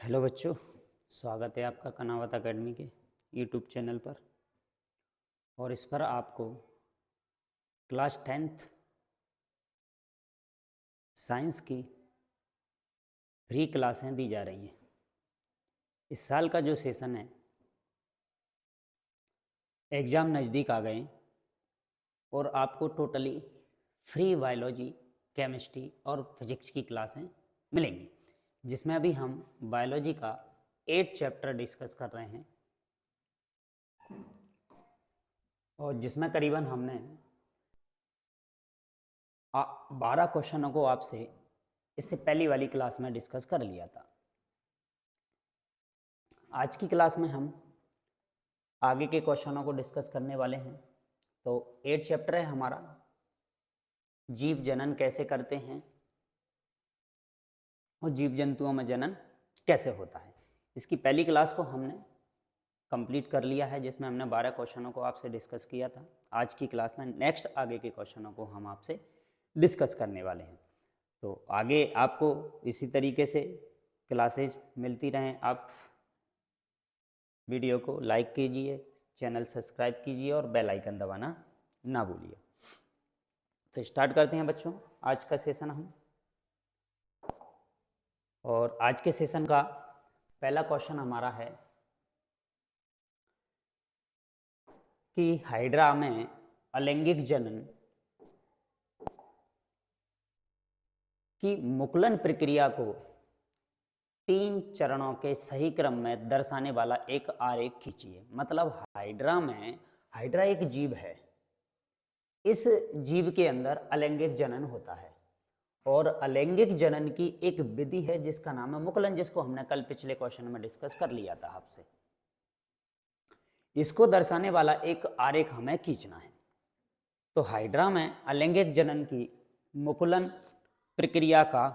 Hello बच्चों, स्वागत है आपका कनावत एकेडमी के यूट्यूब चैनल पर। और इस पर आपको क्लास 10th साइंस की फ्री क्लासें दी जा रही हैं। इस साल का जो सेशन है, एग्ज़ाम नज़दीक आ गए और आपको टोटली फ्री बायोलॉजी, केमिस्ट्री और फिजिक्स की क्लासें मिलेंगी, जिसमें अभी हम बायोलॉजी का 8 चैप्टर डिस्कस कर रहे हैं और जिसमें करीबन हमने 12 क्वेश्चनों को आपसे इससे पहली वाली क्लास में डिस्कस कर लिया था। आज की क्लास में हम आगे के क्वेश्चनों को डिस्कस करने वाले हैं। तो 8 चैप्टर है हमारा, जीव जनन कैसे करते हैं और जीव जंतुओं में जनन कैसे होता है। इसकी पहली क्लास को हमने कंप्लीट कर लिया है, जिसमें हमने 12 क्वेश्चनों को आपसे डिस्कस किया था। आज की क्लास में नेक्स्ट आगे के क्वेश्चनों को हम आपसे डिस्कस करने वाले हैं। तो आगे आपको इसी तरीके से क्लासेज मिलती रहें। आप वीडियो को लाइक कीजिए, चैनल सब्सक्राइब कीजिए और बेल आइकन दबाना ना भूलिए। तो स्टार्ट करते हैं बच्चों आज का सेशन हम। और आज के सेशन का पहला क्वेश्चन हमारा है कि हाइड्रा में अलैंगिक जनन की मुकुलन प्रक्रिया को 3 चरणों के सही क्रम में दर्शाने वाला एक आरेख खींचिए। मतलब हाइड्रा एक जीव है। इस जीव के अंदर अलैंगिक जनन होता है और अलैंगिक जनन की एक विधि है जिसका नाम है मुकुलन, जिसको हमने कल पिछले क्वेश्चन में डिस्कस कर लिया था आपसे। इसको दर्शाने वाला एक आरेख हमें खींचना है। तो हाइड्रा में अलैंगिक जनन की मुकुलन प्रक्रिया का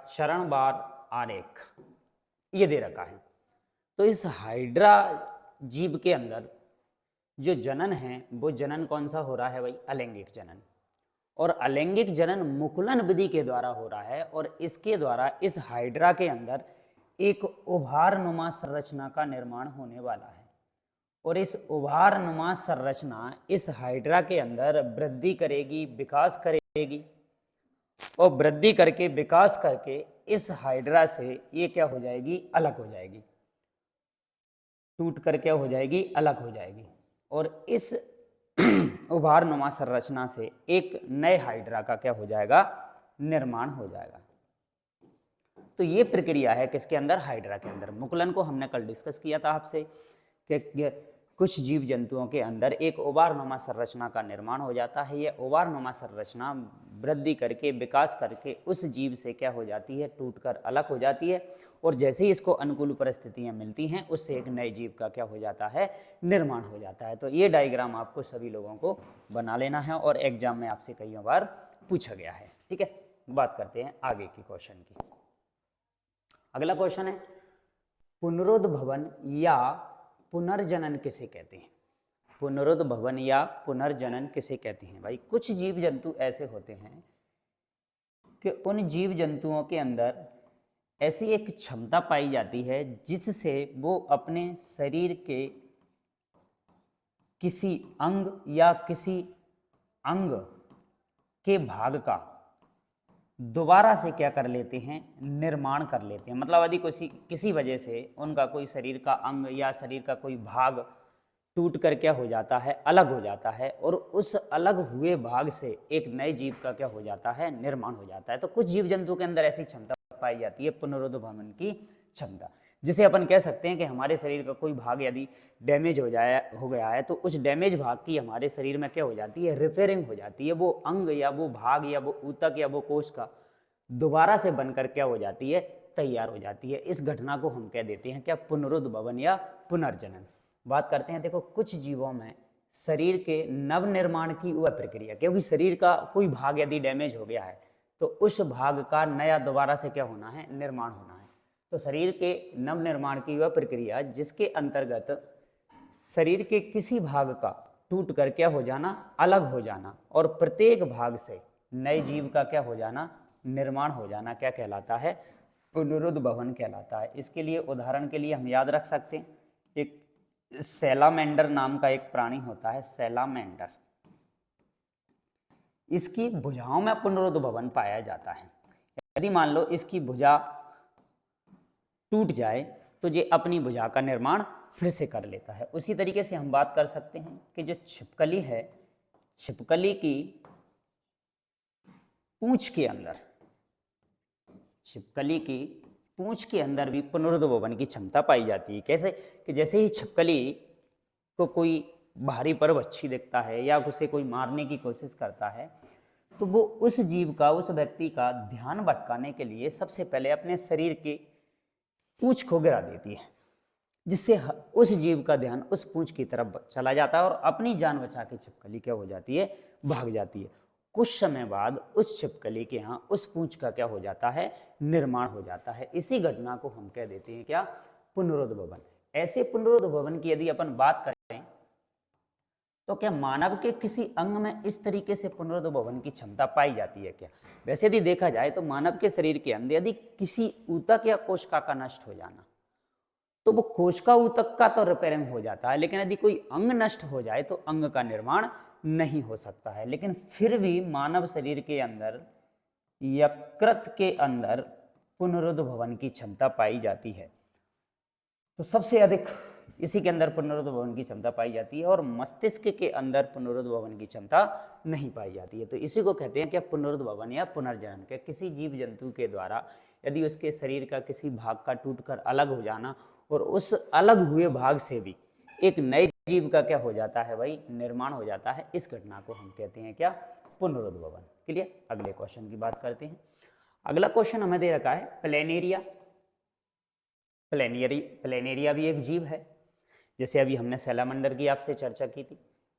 चरणवार आरेख ये दे रखा है। तो इस हाइड्रा जीव के अंदर जो जनन है वो जनन कौन सा हो रहा है भाई? अलैंगिक जनन। और अलैंगिक जनन मुकुलन विधि के द्वारा हो रहा है और इसके द्वारा इस हाइड्रा के अंदर एक उभारनुमा संरचना का निर्माण होने वाला है। और इस उभारनुमा संरचना इस हाइड्रा के अंदर वृद्धि करेगी, विकास करेगी और वृद्धि करके विकास करके इस हाइड्रा से ये क्या हो जाएगी? अलग हो जाएगी, टूट कर क्या हो जाएगी? अलग हो जाएगी। और इस उभारनुमा संरचना से एक नए हाइड्रा का क्या हो जाएगा? निर्माण हो जाएगा। तो ये प्रक्रिया है किसके अंदर? हाइड्रा के अंदर। मुकुलन को हमने कल डिस्कस किया था आपसे कि कुछ जीव जंतुओं के अंदर एक उभारनुमा संरचना का निर्माण हो जाता है। यह उभारनुमा संरचना वृद्धि करके विकास करके उस जीव से क्या हो जाती है? टूटकर अलग हो जाती है और जैसे ही इसको अनुकूल परिस्थितियां मिलती हैं उससे एक नए जीव का क्या हो जाता है? निर्माण हो जाता है। तो ये डायग्राम आपको सभी लोगों को बना लेना है और एग्जाम में आपसे कई बार पूछा गया है। ठीक है, बात करते हैं आगे की क्वेश्चन की। अगला क्वेश्चन है पुनरुद्भवन या पुनर्जनन किसे कहते हैं? पुनरुद्भवन या पुनर्जनन किसे कहते हैं भाई? कुछ जीव जंतु ऐसे होते हैं कि उन जीव जंतुओं के अंदर ऐसी एक क्षमता पाई जाती है जिससे वो अपने शरीर के किसी अंग या किसी अंग के भाग का दोबारा से क्या कर लेते हैं? निर्माण कर लेते हैं। मतलब यदि किसी वजह से उनका कोई शरीर का अंग या शरीर का कोई भाग टूट कर क्या हो जाता है? अलग हो जाता है और उस अलग हुए भाग से एक नए जीव का क्या हो जाता है? निर्माण हो जाता है। तो कुछ जीव जंतु के अंदर ऐसी क्षमता पाई जाती है, पुनरुद्भवन की क्षमता, जिसे अपन कह सकते हैं कि हमारे शरीर का कोई भाग यदि डैमेज हो गया है तो उस डैमेज भाग की हमारे शरीर में क्या हो जाती है? रिपेयरिंग हो जाती है। वो अंग या वो भाग या वो ऊतक या वो कोश का दोबारा से बनकर क्या हो जाती है? तैयार हो जाती है। इस घटना को हम कह देते हैं क्या? पुनरुद्भवन या पुनर्जनन। बात करते हैं, देखो कुछ जीवों में शरीर के नवनिर्माण की वह प्रक्रिया, क्योंकि शरीर का कोई भाग यदि डैमेज हो गया है तो उस भाग का नया दोबारा से क्या होना है? निर्माण होना है। तो शरीर के नवनिर्माण की वह प्रक्रिया जिसके अंतर्गत शरीर के किसी भाग का टूट कर क्या हो जाना, अलग हो जाना, और प्रत्येक भाग से नए जीव का क्या हो जाना, निर्माण हो जाना, क्या कहलाता है, पुनरुद्भवन कहलाता है। इसके लिए उदाहरण के लिए हम याद रख सकते हैं, एक सैलामेंडर नाम का एक प्राणी होता है, सैलामेंडर, इसकी भुजाओं में पुनरुद्भवन पाया जाता है। यदि मान लो इसकी भुजा टूट जाए तो ये अपनी भुजा का निर्माण फिर से कर लेता है। उसी तरीके से हम बात कर सकते हैं कि जो छिपकली है, छिपकली की पूंछ के अंदर, छिपकली की पूंछ के अंदर भी पुनरुद्भवन की क्षमता पाई जाती है। कैसे कि जैसे ही छिपकली को कोई बाहरी परवच्छी देखता है या उसे कोई मारने की कोशिश करता है, तो वो उस जीव का, उस व्यक्ति का ध्यान भटकाने के लिए सबसे पहले अपने शरीर की पूंछ को गिरा देती है, जिससे उस जीव का ध्यान उस पूंछ की तरफ चला जाता है और अपनी जान बचा के छिपकली क्या हो जाती है, भाग जाती है। कुछ समय बाद उस छिपकली के यहाँ उस पूंछ का क्या हो जाता है, निर्माण हो जाता है। इसी घटना को हम कह देते हैं क्या, पुनरुद्भवन। ऐसे पुनरुद्भवन की यदि अपन बात करें तो क्या मानव के किसी अंग में इस तरीके से पुनरुद्भवन की क्षमता पाई जाती है क्या? वैसे यदि देखा जाए तो मानव के शरीर के अंदर यदि किसी ऊतक या कोशिका का नष्ट हो जाना, तो वो कोशिका ऊतक का तो रिपेयरिंग हो जाता है, लेकिन यदि कोई अंग नष्ट हो जाए तो अंग का निर्माण नहीं हो सकता है। लेकिन फिर भी मानव शरीर के अंदर, यकृत के अंदर पुनरुद्भवन की क्षमता पाई जाती है। तो सबसे अधिक इसी के अंदर पुनरुद्भवन की क्षमता पाई जाती है और मस्तिष्क के अंदर पुनरुद्भवन की क्षमता नहीं पाई जाती है। तो इसी को कहते हैं क्या, पुनरुद्भवन या पुनर्जनन। के किसी जीव जंतु के द्वारा यदि उसके शरीर का किसी भाग का टूटकर अलग हो जाना और उस अलग हुए भाग से भी एक नए जीव का क्या हो जाता है भाई, निर्माण हो जाता है, इस घटना को हम कहते हैं क्या, पुनरुद्भवन। क्लियर? अगले क्वेश्चन की बात करते हैं। अगला क्वेश्चन हमें दे रखा है प्लेनेरिया। प्लेनेरिया भी एक जीव है, जैसे अभी हमने सैलामेंडर की आपसे चर्चा की थी,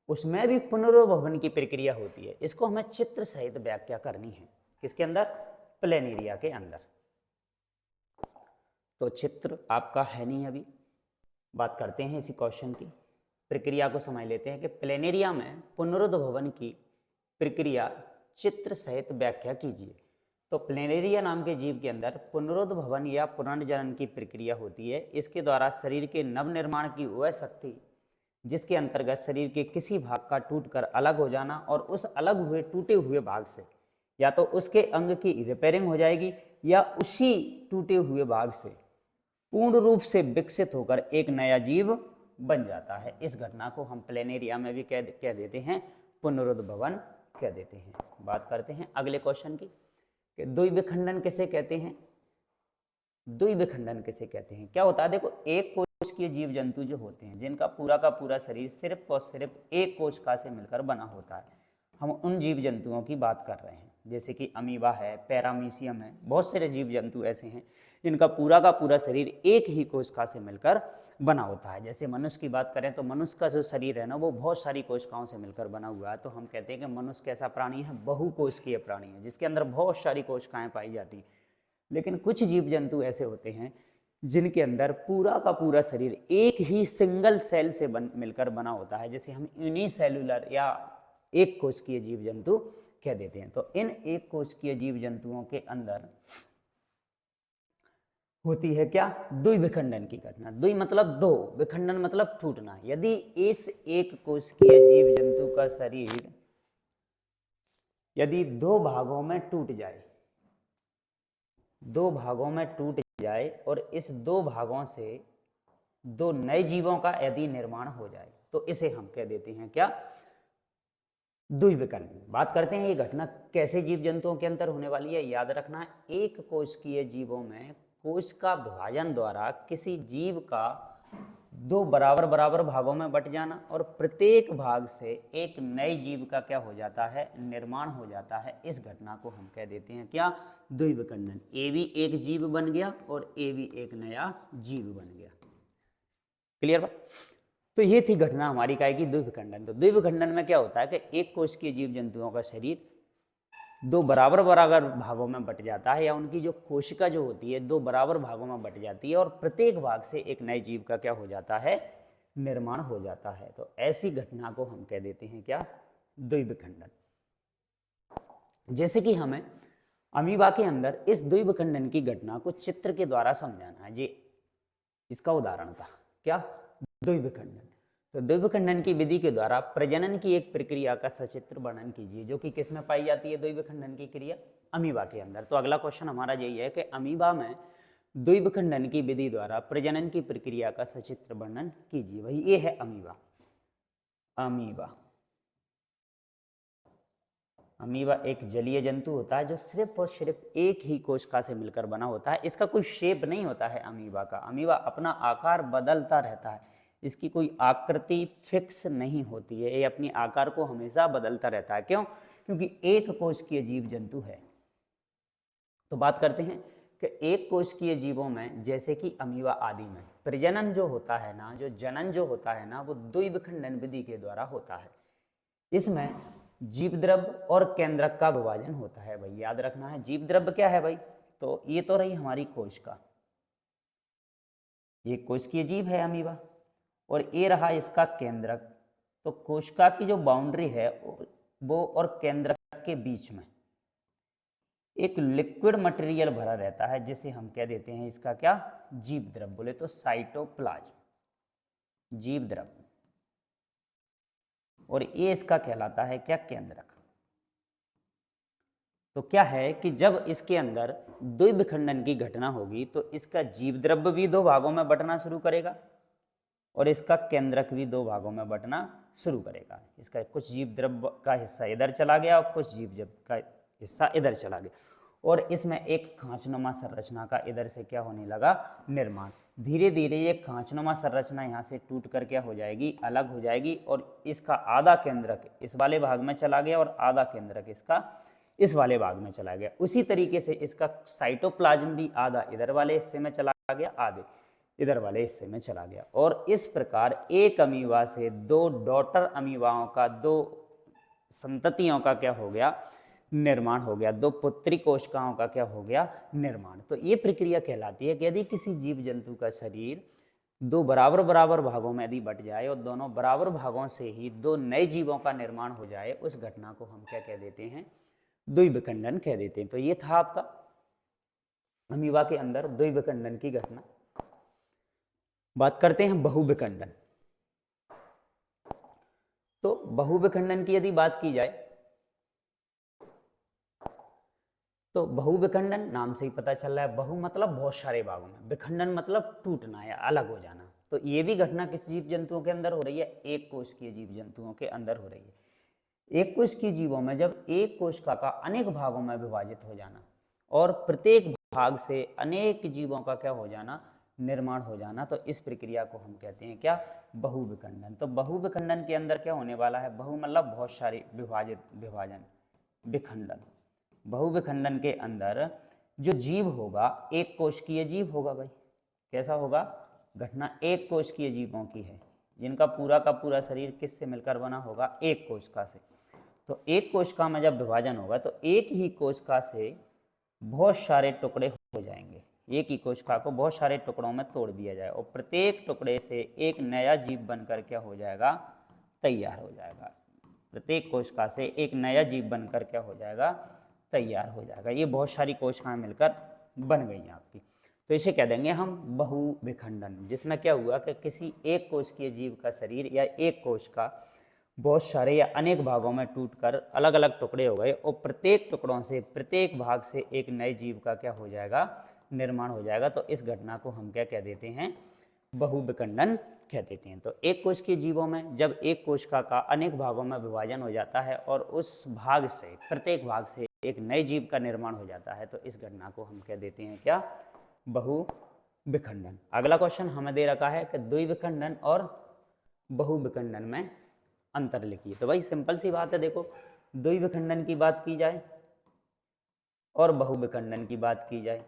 उसमें भी पुनरुद्भवन की प्रक्रिया होती है। इसको हमें चित्र सहित व्याख्या करनी है। किसके अंदर? प्लेनेरिया के अंदर। तो चित्र आपका है नहीं, अभी बात करते हैं इसी क्वेश्चन की, प्रक्रिया को समझ लेते हैं कि प्लेनेरिया में पुनरुद्भवन की प्रक्रिया चित्र सहित व्याख्या कीजिए। तो प्लेनेरिया नाम के जीव के अंदर पुनरुद्भवन या पुनर्जनन की प्रक्रिया होती है। इसके द्वारा शरीर के नवनिर्माण की वह शक्ति जिसके अंतर्गत शरीर के किसी भाग का टूटकर अलग हो जाना और उस अलग हुए टूटे हुए भाग से या तो उसके अंग की रिपेयरिंग हो जाएगी या उसी टूटे हुए भाग से पूर्ण रूप से विकसित होकर एक नया जीव बन जाता है। इस घटना को हम प्लेनेरिया में भी कह देते हैं, पुनरुद्भवन कह देते हैं। बात करते हैं अगले क्वेश्चन की कि द्विविखंडन किसे कहते हैं। द्विविखंडन किसे कहते हैं? क्या होता है, देखो, एक कोशिकीय जीव जंतु जो होते हैं जिनका पूरा का पूरा शरीर सिर्फ और सिर्फ एक कोशिका से मिलकर बना होता है, हम उन जीव जंतुओं की बात कर रहे हैं। जैसे कि अमीबा है, पैरामीशियम है, बहुत सारे जीव जंतु ऐसे हैं जिनका पूरा का पूरा शरीर एक ही कोशिका से मिलकर बना होता है। जैसे मनुष्य की बात करें तो मनुष्य का जो शरीर है ना, वो बहुत सारी कोशिकाओं से मिलकर बना हुआ है। तो हम कहते हैं कि मनुष्य कैसा प्राणी है, बहुकोशिकीय प्राणी है, जिसके अंदर बहुत सारी कोशिकाएं पाई जाती हैं। लेकिन कुछ जीव जंतु ऐसे होते हैं जिनके अंदर पूरा का पूरा शरीर एक ही सिंगल सेल से मिलकर बना होता है, जैसे हम यूनिसेलुलर या एक कोशिकीय जीव जंतु कह देते हैं। तो इन एक कोशिकीय जीव जंतुओं के अंदर होती है क्या, द्विविखंडन की घटना। द्वि मतलब दो, विखंडन मतलब टूटना। यदि इस एक कोशिकीय जीव जंतु का शरीर यदि दो भागों में टूट जाए, दो भागों में टूट जाए और इस दो भागों से दो नए जीवों का यदि निर्माण हो जाए तो इसे हम कह देते हैं क्या, द्विविखंडन। बात करते हैं ये घटना कैसे जीव जंतुओं के अंदर होने वाली है। याद रखना, एक कोशिकीय जीवों में कोश का विभाजन द्वारा किसी जीव का दो बराबर बराबर भागों में बट जाना और प्रत्येक भाग से एक नए जीव का क्या हो जाता है, निर्माण हो जाता है। इस घटना को हम कह देते हैं क्या, द्विविखंडन। ए भी एक जीव बन गया और ए भी एक नया जीव बन गया। क्लियर बात? तो ये थी घटना हमारी काय की, द्विविखंडन। तो द्विविखंडन में क्या होता है कि एक कोशिकीय जीव जंतुओं का शरीर दो बराबर बराबर भागों में बट जाता है, या उनकी जो कोशिका जो होती है दो बराबर भागों में बट जाती है और प्रत्येक भाग से एक नए जीव का क्या हो जाता है, निर्माण हो जाता है। तो ऐसी घटना को हम कह देते हैं क्या? द्विविखंडन। जैसे कि हमें अमीबा के अंदर इस द्विविखंडन की घटना को चित्र के द्वारा समझाना है। जी इसका उदाहरण था क्या? द्विविखंडन। तो द्विविखंडन की विधि के द्वारा प्रजनन की एक प्रक्रिया का सचित्र वर्णन कीजिए जो कि किस में पाई जाती है? द्विविखंडन की क्रिया अमीबा के अंदर। तो अगला क्वेश्चन हमारा यही है कि अमीबा में द्विविखंडन की विधि द्वारा प्रजनन की प्रक्रिया का सचित्र वर्णन कीजिए। वही ये है अमीबा। अमीबा अमीबा एक जलीय जंतु होता है जो सिर्फ और सिर्फ एक ही कोशिका से मिलकर बना होता है। इसका कोई शेप नहीं होता है अमीबा का। अमीबा अपना आकार बदलता रहता है, इसकी कोई आकृति फिक्स नहीं होती है, ये अपनी आकार को हमेशा बदलता रहता है। क्यों? क्योंकि एक कोशिकीय जीव जंतु है। तो बात करते हैं कि एक कोशिकीय जीवों में जैसे कि अमीबा आदि में प्रजनन जो होता है ना, जो जनन जो होता है ना, वो द्विविखंडन विधि के द्वारा होता है। इसमें जीवद्रव्य और केंद्रक का विभाजन होता है। भाई याद रखना है, जीवद्रव्य क्या है भाई? तो ये तो रही हमारी कोशिका, ये कोशिकीय जीव है अमीबा, और ये रहा इसका केंद्रक। तो कोशिका की जो बाउंड्री है वो और केंद्रक के बीच में एक लिक्विड मटेरियल भरा रहता है जिसे हम कह देते हैं इसका क्या? जीवद्रव्य। बोले तो साइटोप्लाज्म, जीवद्रव्य। और ये इसका कहलाता है क्या? केंद्रक। तो क्या है कि जब इसके अंदर द्विविखंडन की घटना होगी तो इसका जीवद्रव्य भी दो भागों में बंटना शुरू करेगा और इसका केंद्रक भी दो भागों में बंटना शुरू करेगा। इसका कुछ जीवद्रव्य का हिस्सा इधर चला गया और कुछ जीवद्रव्य का हिस्सा इधर चला गया, और इसमें एक खांचनुमा संरचना का इधर से क्या होने लगा? निर्माण। धीरे धीरे ये खांचनुमा संरचना यहाँ से टूट कर क्या हो जाएगी? अलग हो जाएगी, और इसका आधा केंद्रक इस वाले भाग में चला गया और आधा केंद्रक इसका इस वाले भाग में चला गया। उसी तरीके से इसका साइटोप्लाज्म भी आधा इधर वाले हिस्से में चला गया, आधे इधर वाले हिस्से में चला गया। और इस प्रकार एक अमीबा से दो डॉटर अमीबाओं का, दो संततियों का क्या हो गया? निर्माण हो गया। दो पुत्री कोशिकाओं का क्या हो गया? निर्माण। तो ये प्रक्रिया कहलाती है कि यदि किसी जीव जंतु का शरीर दो बराबर बराबर भागों में यदि बट जाए और दोनों बराबर भागों से ही दो नए जीवों का निर्माण हो जाए, उस घटना को हम क्या कह देते हैं? द्विविखंडन कह देते हैं। तो ये था आपका अमीबा के अंदर द्विविखंडन की घटना। बात करते हैं बहुविखंडन। तो बहुविखंडन की यदि बात की जाए तो बहुविखंडन नाम से ही पता चल रहा है, बहु मतलब बहुत सारे भागों में, विखंडन मतलब टूटना या अलग हो जाना। तो ये भी घटना किस जीव जंतुओं के अंदर हो रही है? एक कोशिकीय जीव जंतुओं के अंदर हो रही है। एक कोशिकीय जीवों में जब एक कोशिका का अनेक भागों में विभाजित हो जाना और प्रत्येक भाग से अनेक जीवों का क्या हो जाना? निर्माण हो जाना, तो इस प्रक्रिया को हम कहते हैं क्या? बहुविखंडन। तो बहुविखंडन के अंदर क्या होने वाला है? बहु मतलब बहुत सारे, विभाजित विभाजन, विखंडन। बहुविखंडन के अंदर जो जीव होगा एक कोशिकीय जीव होगा। भाई कैसा होगा? घटना एक कोशिकीय जीवों की है जिनका पूरा का पूरा शरीर किससे मिलकर बना होगा? एक कोशिका से। तो एक कोशिका में जब विभाजन होगा तो एक ही कोशिका से बहुत सारे टुकड़े हो जाएंगे। एक ही कोशिका को बहुत सारे टुकड़ों में तोड़ दिया जाए और प्रत्येक टुकड़े से एक नया जीव बनकर क्या हो जाएगा? तैयार हो जाएगा। प्रत्येक कोशिका से एक नया जीव बनकर क्या हो जाएगा? तैयार हो जाएगा। ये बहुत सारी कोशिकाएं मिलकर बन गई हैं आपकी। तो इसे कह देंगे हम बहुविखंडन, जिसमें क्या हुआ कि किसी एक कोशिकीय जीव का शरीर या एक कोशिका बहुत सारे या अनेक भागों में टूटकर अलग अलग टुकड़े हो गए और प्रत्येक टुकड़ों से, प्रत्येक भाग से एक नए जीव का क्या हो जाएगा? निर्माण हो जाएगा। तो इस घटना को हम क्या कह देते हैं? बहुविखंडन कह देते हैं। तो एक कोशिकीय जीवों में जब एक कोशिका का अनेक भागों में विभाजन हो जाता है और उस भाग से, प्रत्येक भाग से एक नए जीव का निर्माण हो जाता है, तो इस घटना को हम कह देते हैं क्या? बहुविखंडन। अगला क्वेश्चन हमें दे रखा है कि द्विविखंडन और बहुविखंडन में अंतर लिखिए। तो भाई सिंपल सी बात है, देखो द्विविखंडन की बात की जाए और बहुविखंडन की बात की जाए,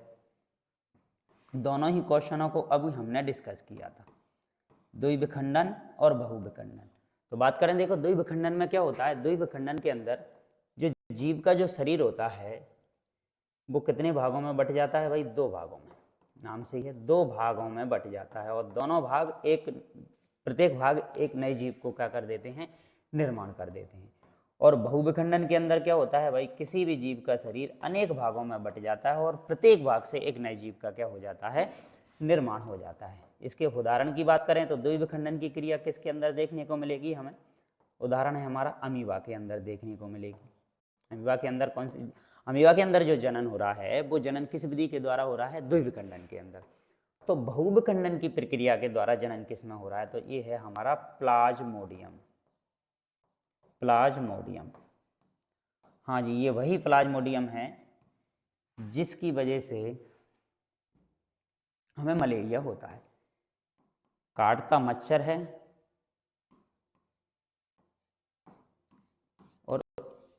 दोनों ही क्वेश्चनों को अभी हमने डिस्कस किया था, द्विविखंडन और बहुविखंडन। तो बात करें, देखो द्विविखंडन में क्या होता है? द्विविखंडन के अंदर जो जीव का जो शरीर होता है वो कितने भागों में बट जाता है? भाई दो भागों में, नाम से ही है, दो भागों में बट जाता है और दोनों भाग एक प्रत्येक भाग एक नए जीव को क्या कर देते हैं, निर्माण कर देते हैं। और बहुविखंडन के अंदर क्या होता है भाई, किसी भी जीव का शरीर अनेक भागों में बट जाता है और प्रत्येक भाग से एक नए जीव का क्या हो जाता है, निर्माण हो जाता है। इसके उदाहरण की बात करें तो द्विविखंडन की क्रिया किसके अंदर देखने को मिलेगी हमें, उदाहरण है हमारा अमीबा के अंदर देखने को मिलेगी। अमीबा के अंदर कौन सी, अमीबा के अंदर जो जनन हो रहा है वो जनन किस विधि के द्वारा हो रहा है, द्विविखंडन के अंदर। तो बहुविखंडन की प्रक्रिया के द्वारा जनन किस में हो रहा है, तो ये है हमारा प्लाज्मोडियम। प्लाज्मोडियम, हाँ जी, ये वही प्लाज्मोडियम है जिसकी वजह से हमें मलेरिया होता है। काटता मच्छर है और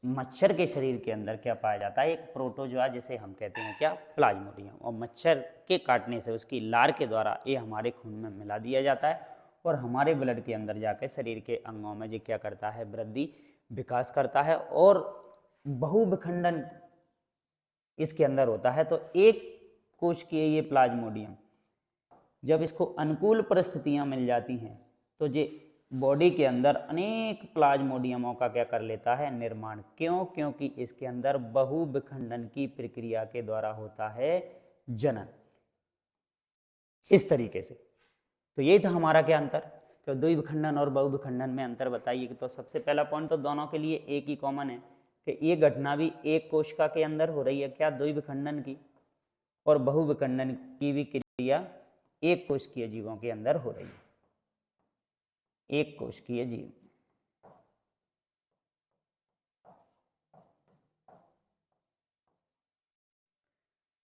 मच्छर के शरीर के अंदर क्या पाया जाता है, एक प्रोटोजोआ जिसे हम कहते हैं क्या, प्लाज्मोडियम। और मच्छर के काटने से उसकी लार के द्वारा ये हमारे खून में मिला दिया जाता है और हमारे ब्लड के अंदर जाकर शरीर के अंगों में ये क्या करता है, वृद्धि विकास करता है। और बहुविखंडन इसके अंदर होता है। तो एक कोशिकीय ये प्लाज्मोडियम जब इसको अनुकूल परिस्थितियां मिल जाती हैं तो ये बॉडी के अंदर अनेक प्लाज्मोडियमों का क्या कर लेता है, निर्माण। क्यों, क्योंकि इसके अंदर बहुविखंडन की प्रक्रिया के द्वारा होता है जनन, इस तरीके से। तो ये था हमारा क्या अंतर, तो द्विविखंडन और बहुविखंडन में अंतर बताइए। तो सबसे पहला पॉइंट तो दोनों के लिए एक ही कॉमन है कि ये घटना भी एक कोशिका के अंदर हो रही है, क्या, द्विविखंडन की, और बहुविखंडन की भी क्रिया एक कोशिकीय जीवों के अंदर हो रही है, एक कोशिकीय जीव।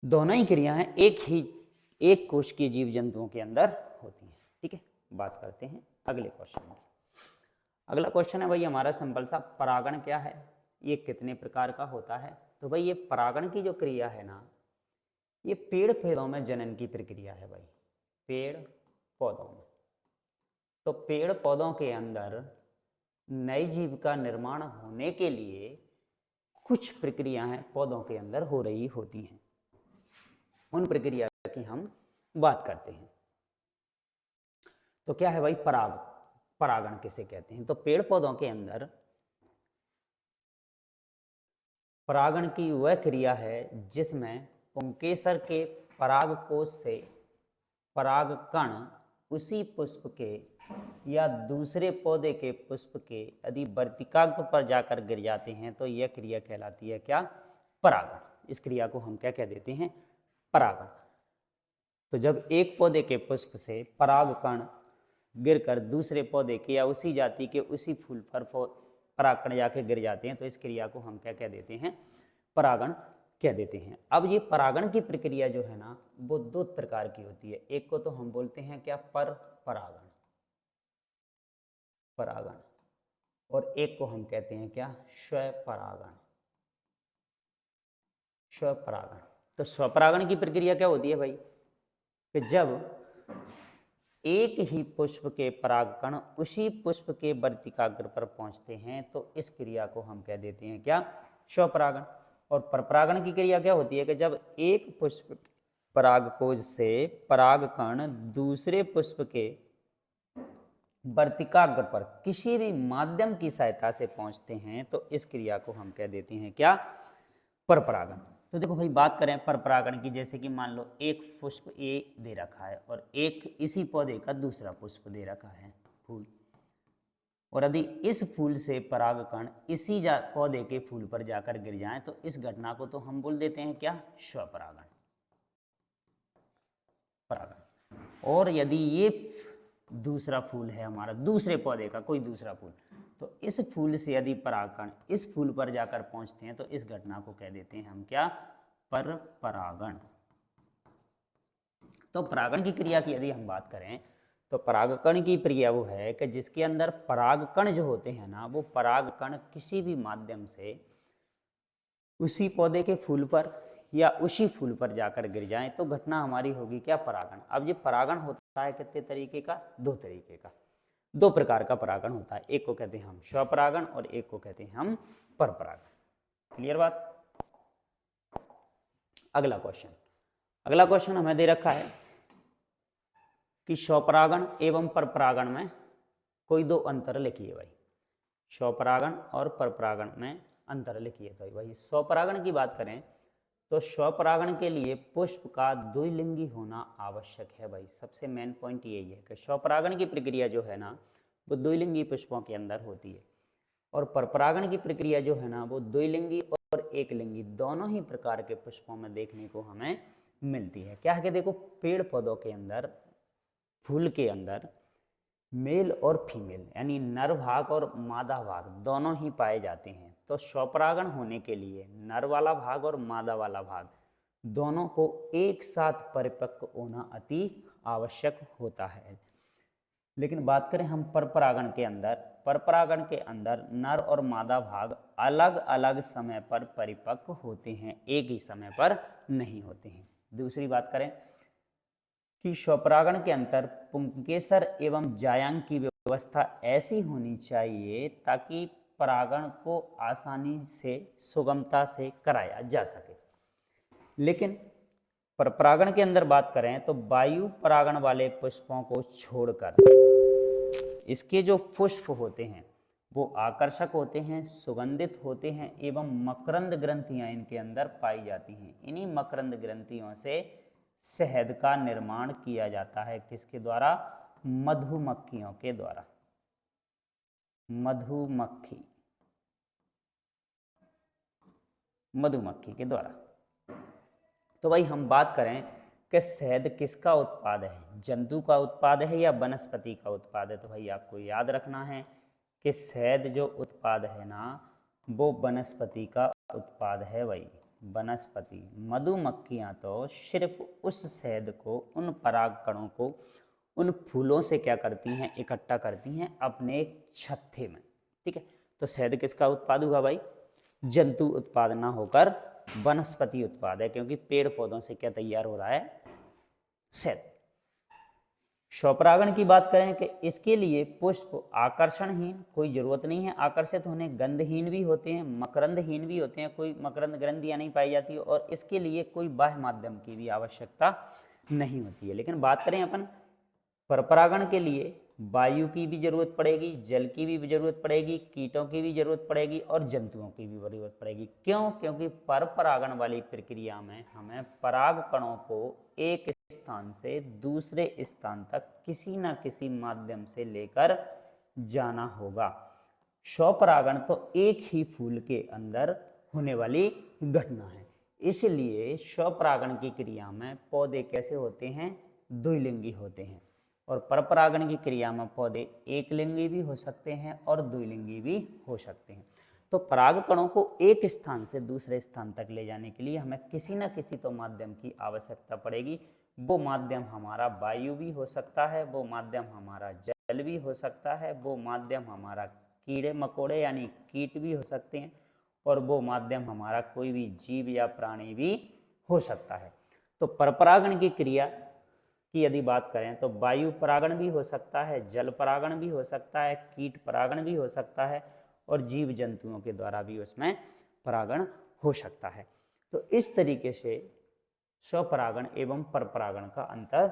दोनों ही क्रियाएं एक कोशिकीय जीव जंतुओं के अंदर होती हैं। ठीक है, बात करते हैं अगले क्वेश्चन की। अगला क्वेश्चन है भाई हमारा सिंपल सा, परागण क्या है, ये कितने प्रकार का होता है। तो भाई ये परागण की जो क्रिया है ना, ये पेड़ पौधों में जनन की प्रक्रिया है भाई, पेड़ पौधों में। तो पेड़ पौधों के अंदर नए जीव का निर्माण होने के लिए कुछ प्रक्रियाएं पौधों के अंदर हो रही होती हैं, उन प्रक्रिया की हम बात करते हैं। तो क्या है भाई परागण किसे कहते हैं, तो पेड़ पौधों के अंदर परागण की वह क्रिया है जिसमें पुंकेसर के पराग कोश से पराग कण उसी पुष्प के या दूसरे पौधे के पुष्प के यदि वर्तिकाग्र पर जाकर गिर जाते हैं तो यह क्रिया कहलाती है क्या, परागण। इस क्रिया को हम क्या कह देते हैं, परागण। तो जब एक पौधे के पुष्प से पराग कण गिरकर दूसरे पौधे के या उसी जाति के उसी फूल पर परागकण जाके गिर जाते हैं तो इस क्रिया को हम क्या कह देते हैं, परागण कह देते हैं। अब ये परागण की प्रक्रिया जो है ना वो दो प्रकार की होती है, एक को तो हम बोलते हैं क्या, परागण, परागण, और एक को हम कहते हैं क्या, स्वपरागण, स्वपरागण। तो स्वपरागण की प्रक्रिया क्या होती है भाई, कि जब एक ही पुष्प के परागकण उसी पुष्प के वर्तिकाग्र पर पहुंचते हैं तो इस क्रिया को हम कह देते हैं क्या, स्वपरागण। और परपरागण की क्रिया क्या होती है कि जब एक पुष्प परागकोश से परागकण दूसरे पुष्प के वर्तिकाग्र पर किसी भी माध्यम की सहायता से पहुंचते हैं तो इस क्रिया को हम कह देते हैं क्या, परपरागण। तो देखो भाई बात करें परपरागण की, जैसे कि मान लो एक पुष्प ए दे रखा है और एक इसी पौधे का दूसरा पुष्प दे रखा है, फूल, और यदि इस फूल से परागकण इसी पौधे के फूल पर जाकर गिर जाएं तो इस घटना को तो हम बोल देते हैं क्या, स्वपरागण, परागण। और यदि ये दूसरा फूल है हमारा, दूसरे पौधे का कोई दूसरा फूल, तो इस फूल से यदि परागकण इस फूल पर जाकर पहुंचते हैं तो इस घटना को कह देते हैं हम क्या, परपरागण। तो परागण की क्रिया की यदि हम बात करें तो परागकण की क्रिया वो है कि जिसके अंदर परागकण जो होते हैं ना वो परागकण किसी भी माध्यम से उसी पौधे के फूल पर या उसी फूल पर जाकर गिर जाएं तो घटना हमारी होगी क्या, परागण। अब ये परागण होता है कितने तरीके का, दो तरीके का, दो प्रकार का परागण होता है, एक को कहते हैं हम स्वपरागण और एक को कहते हैं हम परपरागण। क्लियर बात। अगला क्वेश्चन हमें दे रखा है कि स्वपरागण एवं परपरागण में कोई दो अंतर लिखिए भाई। स्वपरागण और परपरागण में अंतर लिखिए। तो भाई स्वपरागण की बात करें तो स्वपरागण के लिए पुष्प का द्विलिंगी होना आवश्यक है भाई। सबसे मेन पॉइंट यही है कि स्वपरागण की प्रक्रिया जो है ना वो द्विलिंगी पुष्पों के अंदर होती है, और परपरागण की प्रक्रिया जो है ना वो द्विलिंगी और एकलिंगी दोनों ही प्रकार के पुष्पों में देखने को हमें मिलती है। क्या है कि देखो, पेड़ पौधों के अंदर, फूल के अंदर मेल और फीमेल यानी नर भाग और मादा भाग दोनों ही पाए जाते हैं। तो स्वपरागण होने के लिए नर वाला भाग और मादा वाला भाग दोनों को एक साथ परिपक्व होना अति आवश्यक होता है। लेकिन बात करें हम परपरागण के अंदर, परपरागण के अंदर नर और मादा भाग अलग अलग समय पर परिपक्व होते हैं, एक ही समय पर नहीं होते हैं। दूसरी बात करें कि स्वपरागण के अंतर पुंकेसर एवं जायांग की व्यवस्था ऐसी होनी चाहिए ताकि परागण को आसानी से, सुगमता से कराया जा सके। लेकिन परपरागण के अंदर बात करें तो वायु परागण वाले पुष्पों को छोड़कर इसके जो पुष्प होते हैं वो आकर्षक होते हैं, सुगंधित होते हैं एवं मकरंद ग्रंथियां इनके अंदर पाई जाती हैं। इन्हीं मकरंद ग्रंथियों से शहद का निर्माण किया जाता है। किसके द्वारा? मधुमक्खियों के द्वारा। मधुमक्खी के द्वारा। तो भाई हम बात करें कि शहद किसका उत्पाद है, जंतु का उत्पाद है या वनस्पति का उत्पाद है? तो भाई आपको याद रखना है कि शहद जो उत्पाद है ना वो वनस्पति का उत्पाद है भाई, वनस्पति। मधुमक्खियां तो सिर्फ उस शहद को, उन पराग कणों को उन फूलों से क्या करती हैं? इकट्ठा करती हैं अपने छत्ते में। ठीक है, तो शहद किसका उत्पाद हुआ भाई? जंतु उत्पाद ना होकर वनस्पति उत्पाद है, क्योंकि पेड़ पौधों से क्या तैयार हो रहा है? शहद। स्वपरागण की बात करें कि इसके लिए पुष्प आकर्षणहीन, कोई जरूरत नहीं है आकर्षित होने, गंधहीन भी होते हैं, मकरंदहीन भी होते हैं, कोई मकरंद ग्रंथियां नहीं पाई जाती, और इसके लिए कोई बाह्य माध्यम की भी आवश्यकता नहीं होती है। लेकिन बात करें अपन परपरागण के लिए वायु की भी जरूरत पड़ेगी, जल की भी जरूरत पड़ेगी, कीटों की भी जरूरत पड़ेगी और जंतुओं की भी जरूरत पड़ेगी। क्यों? क्योंकि परपरागण वाली प्रक्रिया में हमें पराग कणों को एक स्थान से दूसरे स्थान तक किसी न किसी माध्यम से लेकर जाना होगा। स्वपरागण तो एक ही फूल के अंदर होने वाली घटना है, इसलिए स्वपरागण की क्रिया में पौधे कैसे होते हैं? द्विलिंगी होते हैं। और परपरागण की क्रिया में पौधे एकलिंगी भी हो सकते हैं और द्विलिंगी भी हो सकते हैं। तो पराग कणों को एक स्थान से दूसरे स्थान तक ले जाने के लिए हमें किसी न किसी तो माध्यम की आवश्यकता पड़ेगी। वो माध्यम हमारा वायु भी हो सकता है, वो माध्यम हमारा जल भी हो सकता है, वो माध्यम हमारा कीड़े मकोड़े यानी कीट भी हो सकते हैं, और वो माध्यम हमारा कोई भी जीव या प्राणी भी हो सकता है। तो परपरागण की क्रिया की यदि बात करें तो वायु परागण भी हो सकता है, जल परागण भी हो सकता है, कीट परागण भी हो सकता है, और जीव जंतुओं के द्वारा भी उसमें परागण हो सकता है। तो इस तरीके से स्वपरागण एवं परपरागण का अंतर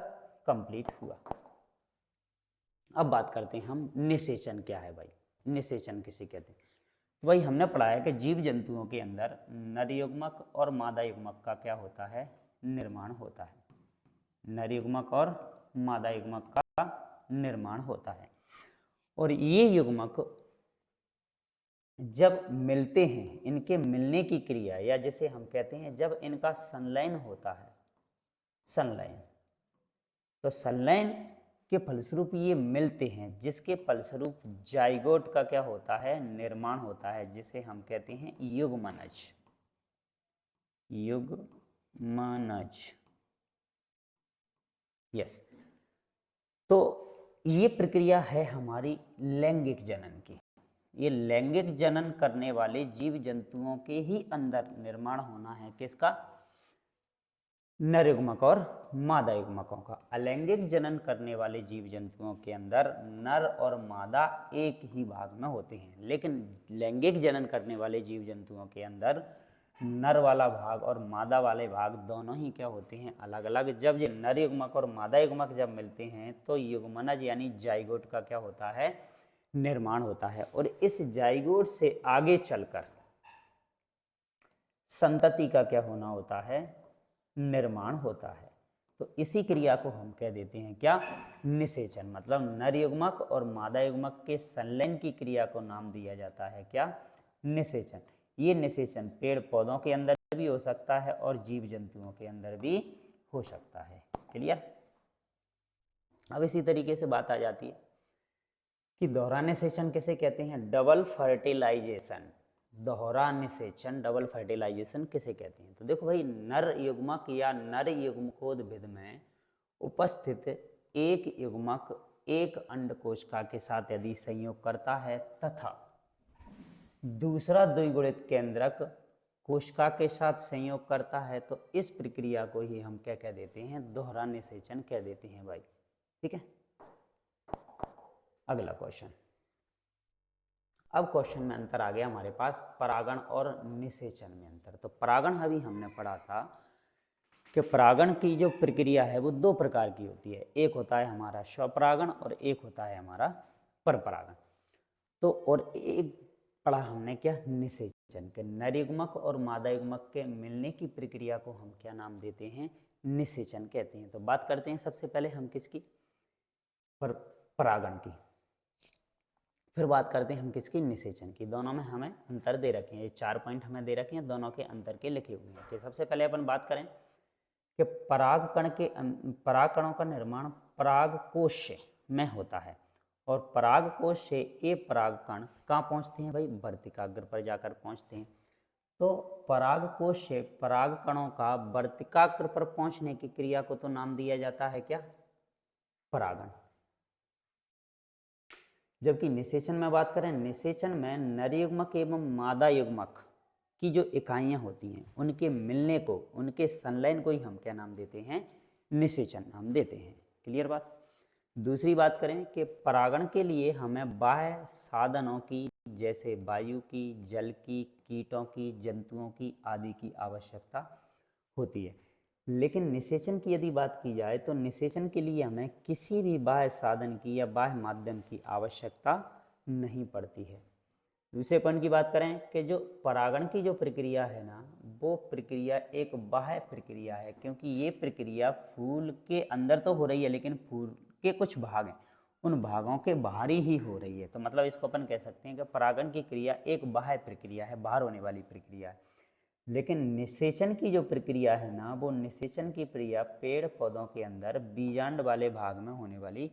कंप्लीट हुआ। अब बात करते हैं हम निषेचन क्या है भाई, निषेचन किसे कहते हैं? तो भाई हमने पढ़ा है कि जीव जंतुओं के अंदर नर युग्मक और मादा युग्मक का क्या होता है? निर्माण होता है। नर युग्मक और मादा युग्मक का निर्माण होता है, और ये युग्मक जब मिलते हैं, इनके मिलने की क्रिया, या जैसे हम कहते हैं जब इनका संलयन होता है, संलयन, तो संलयन के फलस्वरूप ये मिलते हैं, जिसके फलस्वरूप जाइगोट का क्या होता है? निर्माण होता है, जिसे हम कहते हैं युग्मनज। युग्मनज, यस। तो ये प्रक्रिया है हमारी लैंगिक जनन की। ये लैंगिक जनन करने वाले जीव जंतुओं के ही अंदर निर्माण होना है किसका? नर युग्मक और मादा युग्मकों का। अलैंगिक जनन करने वाले जीव जंतुओं के अंदर नर और मादा एक ही भाग में होते हैं, लेकिन लैंगिक जनन करने वाले जीव जंतुओं के अंदर नर वाला भाग और मादा वाले भाग दोनों ही क्या होते हैं, अलग अलग। जब ये नर युग्मक और मादा युग्मक जब मिलते हैं तो युग्मनज यानी जाइगोट का क्या होता है, निर्माण होता है। और इस जाइगोट से आगे चलकर संतति का क्या होना होता है, निर्माण होता है। तो इसी क्रिया को हम कह देते हैं क्या, निषेचन। मतलब नर युग्मक और मादा युग्मक के संलयन की क्रिया को नाम दिया जाता है क्या, निषेचन। ये निषेचन पेड़ पौधों के अंदर भी हो सकता है और जीव जंतुओं के अंदर भी हो सकता है। क्लियर। अब इसी तरीके से बात आ जाती है कि दोहरा निषेचन किसे कहते हैं, डबल फर्टिलाइजेशन। दोहरा निषेचन, डबल फर्टिलाइजेशन किसे कहते हैं। तो देखो भाई, नर युग्मक या नर युग्मकोद्भिद में उपस्थित एक युग्मक एक अंड कोशिका के साथ यदि संयोग करता है तथा दूसरा द्विगुणित केंद्रक कोशिका के साथ संयोग करता है, तो इस प्रक्रिया को ही हम क्या कह देते हैं, दोहरा निषेचन कह देते हैं भाई। ठीक है। अगला क्वेश्चन। अब क्वेश्चन में अंतर आ गया हमारे पास परागण और निषेचन में अंतर। तो परागण अभी हमने पढ़ा था कि परागण की जो प्रक्रिया है वो दो प्रकार की होती है, एक होता है हमारा स्वपरागण और एक होता है हमारा परपरागण। तो और एक पढ़ा हमने क्या, निषेचन के नर युग्मक और मादा युग्मक के मिलने की प्रक्रिया को हम क्या नाम देते हैं, निषेचन कहते हैं। तो बात करते हैं सबसे पहले हम किसकी, परागण की, फिर बात करते हैं हम किसकी, निषेचन की। दोनों में हमें अंतर दे रखे हैं, ये 4 पॉइंट हमें दे रखे हैं, दोनों के अंतर के लिखे हुए हैं। कि सबसे पहले अपन बात करें कि परागकणों का निर्माण परागकोश में होता है और परागकोश से ये परागकण कहाँ पहुँचते हैं भाई, वर्तिकाग्र पर जाकर पहुँचते हैं। तो परागकोश से परागकणों का वर्तिकाग्र पर पहुँचने की क्रिया को तो नाम दिया जाता है क्या, परागण। जबकि निषेचन में बात करें, निषेचन में नर युग्मक एवं मादा युग्मक की जो इकाइयां होती हैं उनके मिलने को, उनके संलयन को ही हम क्या नाम देते हैं, निषेचन नाम देते हैं। क्लियर बात। दूसरी बात करें कि परागण के लिए हमें बाह्य साधनों की, जैसे वायु की, जल की, कीटों की, जंतुओं की आदि की आवश्यकता होती है। लेकिन निषेचन की यदि बात की जाए तो निषेचन के लिए हमें किसी भी बाह्य साधन की या बाह्य माध्यम की आवश्यकता नहीं पड़ती है। दूसरे पॉइंट की बात करें कि जो परागण की जो प्रक्रिया है ना, वो प्रक्रिया एक बाह्य प्रक्रिया है, क्योंकि ये प्रक्रिया फूल के अंदर तो हो रही है लेकिन फूल के कुछ भाग हैं उन भागों के बाहर ही हो रही है। तो मतलब इसको अपन कह सकते हैं कि परागण की क्रिया एक बाह्य प्रक्रिया है, बाहर होने वाली प्रक्रिया है। लेकिन निषेचन की जो प्रक्रिया है ना, वो निषेचन की प्रक्रिया पेड़ पौधों के अंदर बीजांड वाले भाग में होने वाली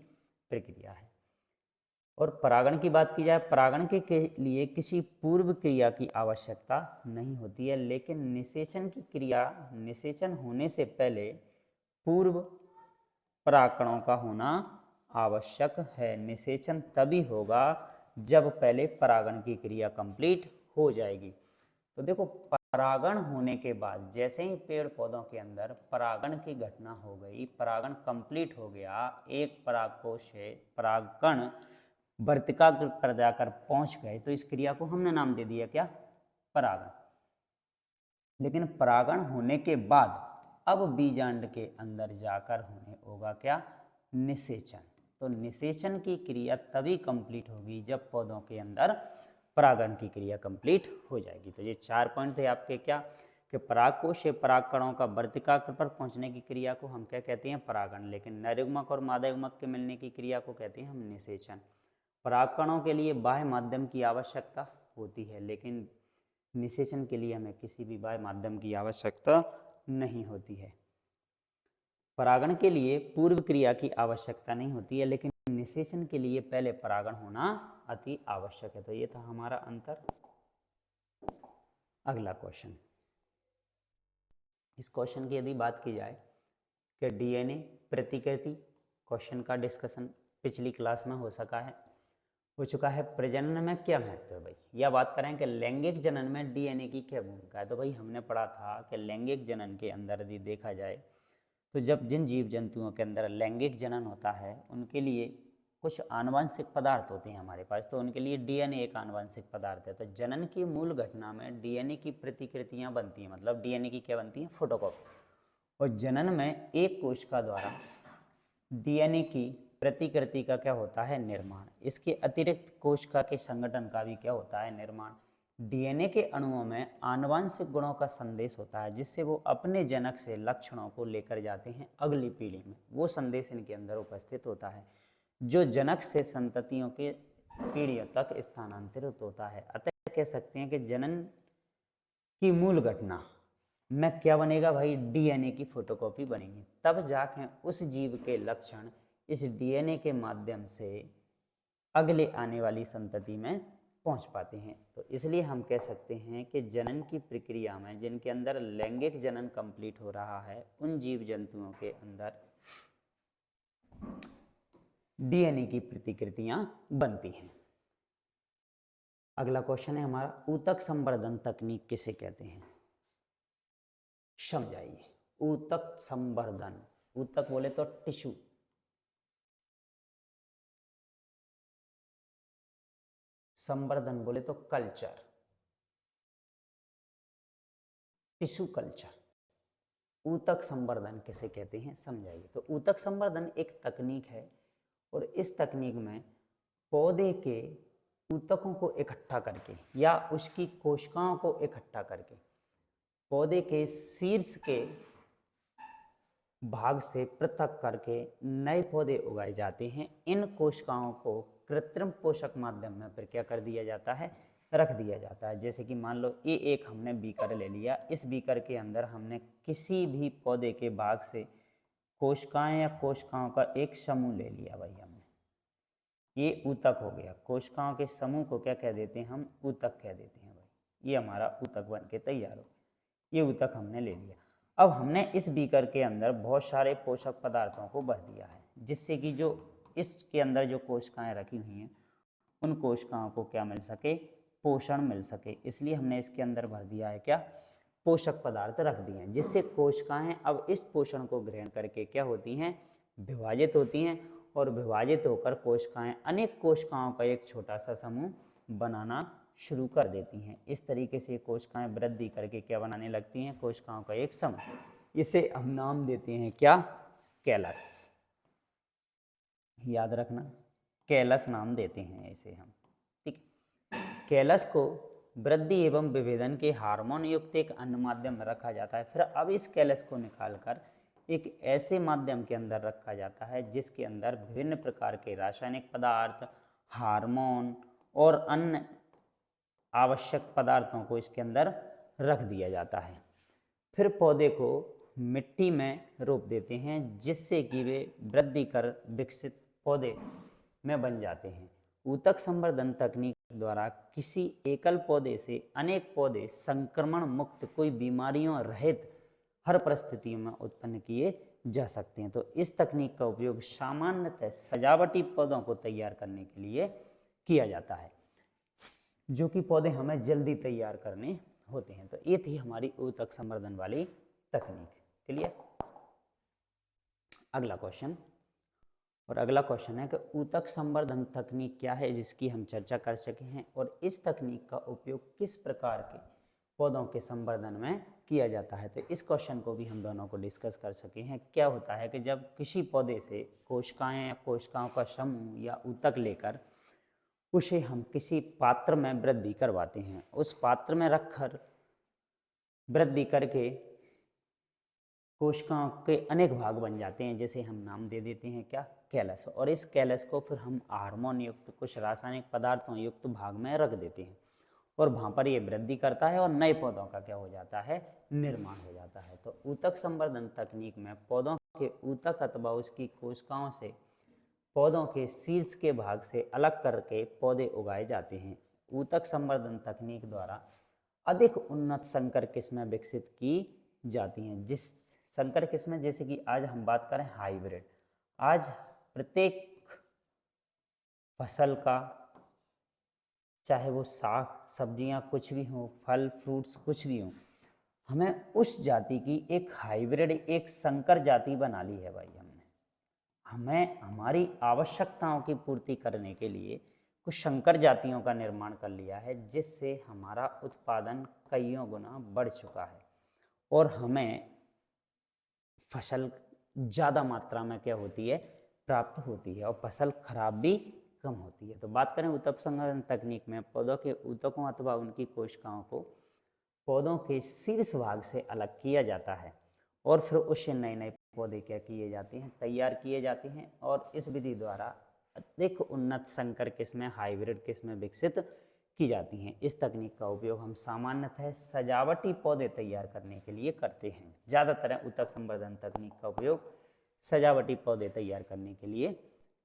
प्रक्रिया है। और परागण की बात की जाए, परागण के लिए किसी पूर्व क्रिया की आवश्यकता नहीं होती है, लेकिन निषेचन की क्रिया, निषेचन होने से पहले पूर्व परागकणों का होना आवश्यक है। निषेचन तभी होगा जब पहले परागण की क्रिया कंप्लीट हो जाएगी। तो देखो, परागण होने के बाद जैसे ही पेड़ पौधों के अंदर परागण की घटना हो गई, परागण कंप्लीट हो गया, एक परागकोश से परागकण वर्तिकाग्र पर जाकर पहुंच गए, तो इस क्रिया को हमने नाम दे दिया क्या, परागण। लेकिन परागण होने के बाद अब बीजांड के अंदर जाकर होने होगा क्या, निषेचन। तो निषेचन की क्रिया तभी कंप्लीट होगी जब पौधों के अंदर परागण की क्रिया कंप्लीट हो जाएगी। तो ये 4 पॉइंट थे आपके क्या, कि परागकोश से परागकणों का वर्तिकाग्र पर पहुंचने की क्रिया को हम क्या कहते हैं, परागण। लेकिन नर युग्मक और मादा युग्मक के मिलने की क्रिया को कहते हैं हम निषेचन। परागकणों के लिए बाह्य माध्यम की आवश्यकता होती है, लेकिन निषेचन के लिए हमें किसी भी बाह्य माध्यम की आवश्यकता नहीं होती है। परागण के लिए पूर्व क्रिया की आवश्यकता नहीं होती है, लेकिन निषेचन के लिए पहले परागण होना अति आवश्यक है। तो ये था हमारा अंतर। अगला क्वेश्चन। इस क्वेश्चन की यदि बात की जाए कि डीएनए प्रतिकृति, क्वेश्चन का डिस्कशन पिछली क्लास में हो चुका है। प्रजनन में क्या महत्व है भाई, या बात करें कि लैंगिक जनन में डीएनए की क्या भूमिका है। तो भाई हमने पढ़ा था कि लैंगिक जनन के अंदर यदि देखा जाए तो जब जिन जीव जंतुओं के अंदर लैंगिक जनन होता है उनके लिए कुछ आनुवंशिक पदार्थ होते हैं हमारे पास, तो उनके लिए डीएनए एक आनुवंशिक पदार्थ है। तो जनन की मूल घटना में डीएनए की प्रतिकृतियां बनती हैं, मतलब डीएनए की क्या बनती है, फोटोकॉपी। और जनन में एक कोशिका द्वारा डीएनए की प्रतिकृति का क्या होता है, निर्माण। इसके अतिरिक्त कोशिका के संगठन का भी क्या होता है, निर्माण। डीएनए के अणुओं में आनुवंशिक गुणों का संदेश होता है, जिससे वो अपने जनक से लक्षणों को लेकर जाते हैं अगली पीढ़ी में। वो संदेश इनके अंदर उपस्थित होता है जो जनक से संततियों के पीढ़ियों तक स्थानांतरित होता है। अतः कह सकते हैं कि जनन की मूल घटना में क्या बनेगा भाई, डीएनए की फोटोकॉपी बनेगी। तब जाके उस जीव के लक्षण इस डीएनए के माध्यम से अगले आने वाली संतति में पहुंच पाते हैं। तो इसलिए हम कह सकते हैं कि जनन की प्रक्रिया में जिनके अंदर लैंगिक जनन कंप्लीट हो रहा है, उन जीव जंतुओं के अंदर डीएनए की प्रतिकृतियां बनती हैं। अगला क्वेश्चन है हमारा, ऊतक संवर्धन तकनीक किसे कहते हैं? समझाइए। ऊतक संवर्धन, ऊतक बोले तो टिश्यू, संवर्धन बोले तो कल्चर, टिश्यू कल्चर। ऊतक संवर्धन किसे कहते हैं, समझाइए। तो ऊतक संवर्धन एक तकनीक है और इस तकनीक में पौधे के ऊतकों को इकट्ठा करके या उसकी कोशिकाओं को इकट्ठा करके पौधे के शीर्ष के भाग से पृथक करके नए पौधे उगाए जाते हैं। इन कोशिकाओं को कृत्रिम पोषक माध्यम में फिर क्या कर दिया जाता है, रख दिया जाता है। जैसे कि मान लो ये एक हमने बीकर ले लिया, इस बीकर के अंदर हमने किसी भी पौधे के भाग से कोशिकाएं या कोशिकाओं का एक समूह ले लिया भाई हमने, ये ऊतक हो गया। कोशिकाओं के समूह को क्या कह देते हैं हम, ऊतक कह देते हैं भाई। ये हमारा ऊतक बन के तैयार हो, ये ऊतक हमने ले लिया। अब हमने इस बीकर के अंदर बहुत सारे पोषक पदार्थों को भर दिया है, जिससे कि जो इसके अंदर जो कोशिकाएं रखी हुई हैं उन कोशिकाओं को क्या मिल सके, पोषण मिल सके। इसलिए हमने इसके अंदर भर दिया है क्या, पोषक पदार्थ रख दिए हैं, जिससे कोशिकाएं अब इस पोषण को ग्रहण करके क्या होती हैं, विभाजित होती हैं। और विभाजित होकर कोशिकाएं अनेक कोशिकाओं का एक छोटा सा समूह बनाना शुरू कर देती हैं। इस तरीके से कोशिकाएं वृद्धि करके क्या बनाने लगती हैं, कोशिकाओं का एक समूह। इसे हम नाम देते हैं क्या, कैलस। याद रखना, कैलस नाम देते हैं इसे हम, ठीक। कैलस को वृद्धि एवं विभेदन के हार्मोन युक्त एक अन्य माध्यम में रखा जाता है। फिर अब इस कैलस को निकालकर एक ऐसे माध्यम के अंदर रखा जाता है जिसके अंदर विभिन्न प्रकार के रासायनिक पदार्थ, हार्मोन और अन्य आवश्यक पदार्थों को इसके अंदर रख दिया जाता है। फिर पौधे को मिट्टी में रोप देते हैं, जिससे कि वे वृद्धि कर विकसित पौधे में बन जाते हैं। ऊतक संवर्धन तकनीक द्वारा किसी एकल पौधे से अनेक पौधे संक्रमण मुक्त, कोई बीमारियों रहित हर परिस्थितियों में उत्पन्न किए जा सकते हैं। तो इस तकनीक का उपयोग सामान्यतः सजावटी पौधों को तैयार करने के लिए किया जाता है, जो कि पौधे हमें जल्दी तैयार करने होते हैं। तो ये थी हमारी ऊतक संवर्धन वाली तकनीक। क्लियर। अगला क्वेश्चन, और अगला क्वेश्चन है कि ऊतक संवर्धन तकनीक क्या है, जिसकी हम चर्चा कर सके हैं, और इस तकनीक का उपयोग किस प्रकार के पौधों के संवर्धन में किया जाता है। तो इस क्वेश्चन को भी हम दोनों को डिस्कस कर सके हैं। क्या होता है कि जब किसी पौधे से कोशिकाएं या कोशिकाओं का समूह या ऊतक लेकर उसे हम किसी पात्र में वृद्धि करवाते हैं, उस पात्र में रखकर वृद्धि करके कोशिकाओं के अनेक भाग बन जाते हैं, जैसे हम नाम दे देते हैं क्या, कैलस। और इस कैलस को फिर हम हार्मोन युक्त कुछ रासायनिक पदार्थों युक्त भाग में रख देते हैं और वहाँ पर ये वृद्धि करता है और नए पौधों का क्या हो जाता है, निर्माण हो जाता है। तो ऊतक संवर्धन तकनीक में पौधों के ऊतक अथवा उसकी कोशिकाओं से पौधों के शीर्ष के भाग से अलग करके पौधे उगाए जाते हैं। ऊतक संवर्धन तकनीक द्वारा अधिक उन्नत संकर किस्में विकसित की जाती हैं। जिस संकर किस्में, जैसे कि आज हम बात करें हाइब्रिड, आज प्रत्येक फसल का, चाहे वो साग सब्जियां कुछ भी हों, फल फ्रूट्स कुछ भी हों, हमें उस जाति की एक हाइब्रिड, एक संकर जाति बना ली है भाई हमने। हमें हमारी आवश्यकताओं की पूर्ति करने के लिए कुछ संकर जातियों का निर्माण कर लिया है, जिससे हमारा उत्पादन कईयों गुना बढ़ चुका है और हमें फसल ज़्यादा मात्रा में क्या होती है, प्राप्त होती है और फसल खराब भी कम होती है। तो बात करें ऊतक संवर्धन तकनीक में, पौधों के ऊतकों अथवा उनकी कोशिकाओं को पौधों के शीर्ष भाग से अलग किया जाता है और फिर उससे नए नए पौधे क्या किए जाते हैं, तैयार किए जाते हैं और इस विधि द्वारा अधिक उन्नत संकर किस्में, हाइब्रिड किस्में विकसित की जाती हैं। इस तकनीक का उपयोग हम सामान्यतः सजावटी पौधे तैयार करने के लिए करते हैं। ज़्यादातर ऊतक संवर्धन तकनीक का उपयोग सजावटी पौधे तैयार करने के लिए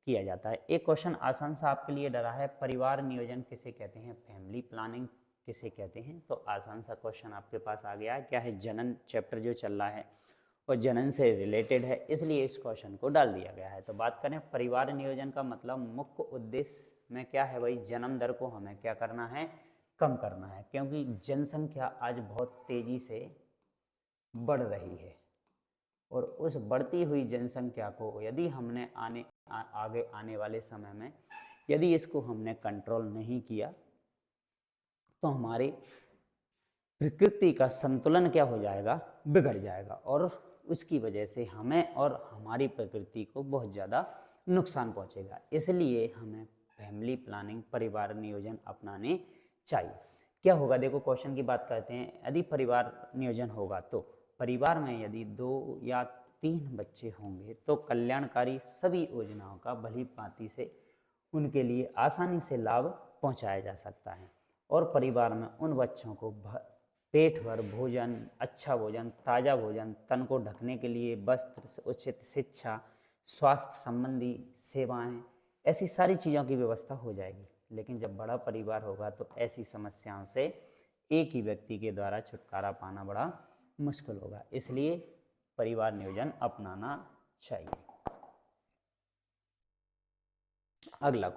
किया जाता है। एक क्वेश्चन आसान सा आपके लिए डरा है, परिवार नियोजन किसे कहते हैं, फैमिली प्लानिंग किसे कहते हैं? तो आसान सा क्वेश्चन आपके पास आ गया है। क्या है, जनन चैप्टर जो चल रहा है और जनन से रिलेटेड है, इसलिए इस क्वेश्चन को डाल दिया गया है। तो बात करें परिवार नियोजन का मतलब मुख्य उद्देश्य में क्या है भाई, जन्म दर को हमें क्या करना है, कम करना है, क्योंकि जनसंख्या आज बहुत तेजी से बढ़ रही है और उस बढ़ती हुई जनसंख्या को यदि हमने आगे आने वाले समय में यदि इसको हमने कंट्रोल नहीं किया तो हमारी प्रकृति का संतुलन क्या हो जाएगा, बिगड़ जाएगा और उसकी वजह से हमें और हमारी प्रकृति को बहुत ज़्यादा नुकसान पहुंचेगा। इसलिए हमें फैमिली प्लानिंग, परिवार नियोजन अपनाने चाहिए। क्या होगा, देखो क्वेश्चन की बात करते हैं। यदि परिवार नियोजन होगा तो परिवार में यदि 2 या 3 बच्चे होंगे तो कल्याणकारी सभी योजनाओं का भली भांति से उनके लिए आसानी से लाभ पहुंचाया जा सकता है और परिवार में उन बच्चों को पेट भर भोजन, अच्छा भोजन, ताज़ा भोजन, तन को ढकने के लिए वस्त्र, उचित शिक्षा, स्वास्थ्य संबंधी सेवाएं, ऐसी सारी चीज़ों की व्यवस्था हो जाएगी। लेकिन जब बड़ा परिवार होगा तो ऐसी समस्याओं से एक ही व्यक्ति के द्वारा छुटकारा पाना बड़ा मुश्किल होगा। इसलिए परिवार नियोजन अपनाना चाहिए। अगला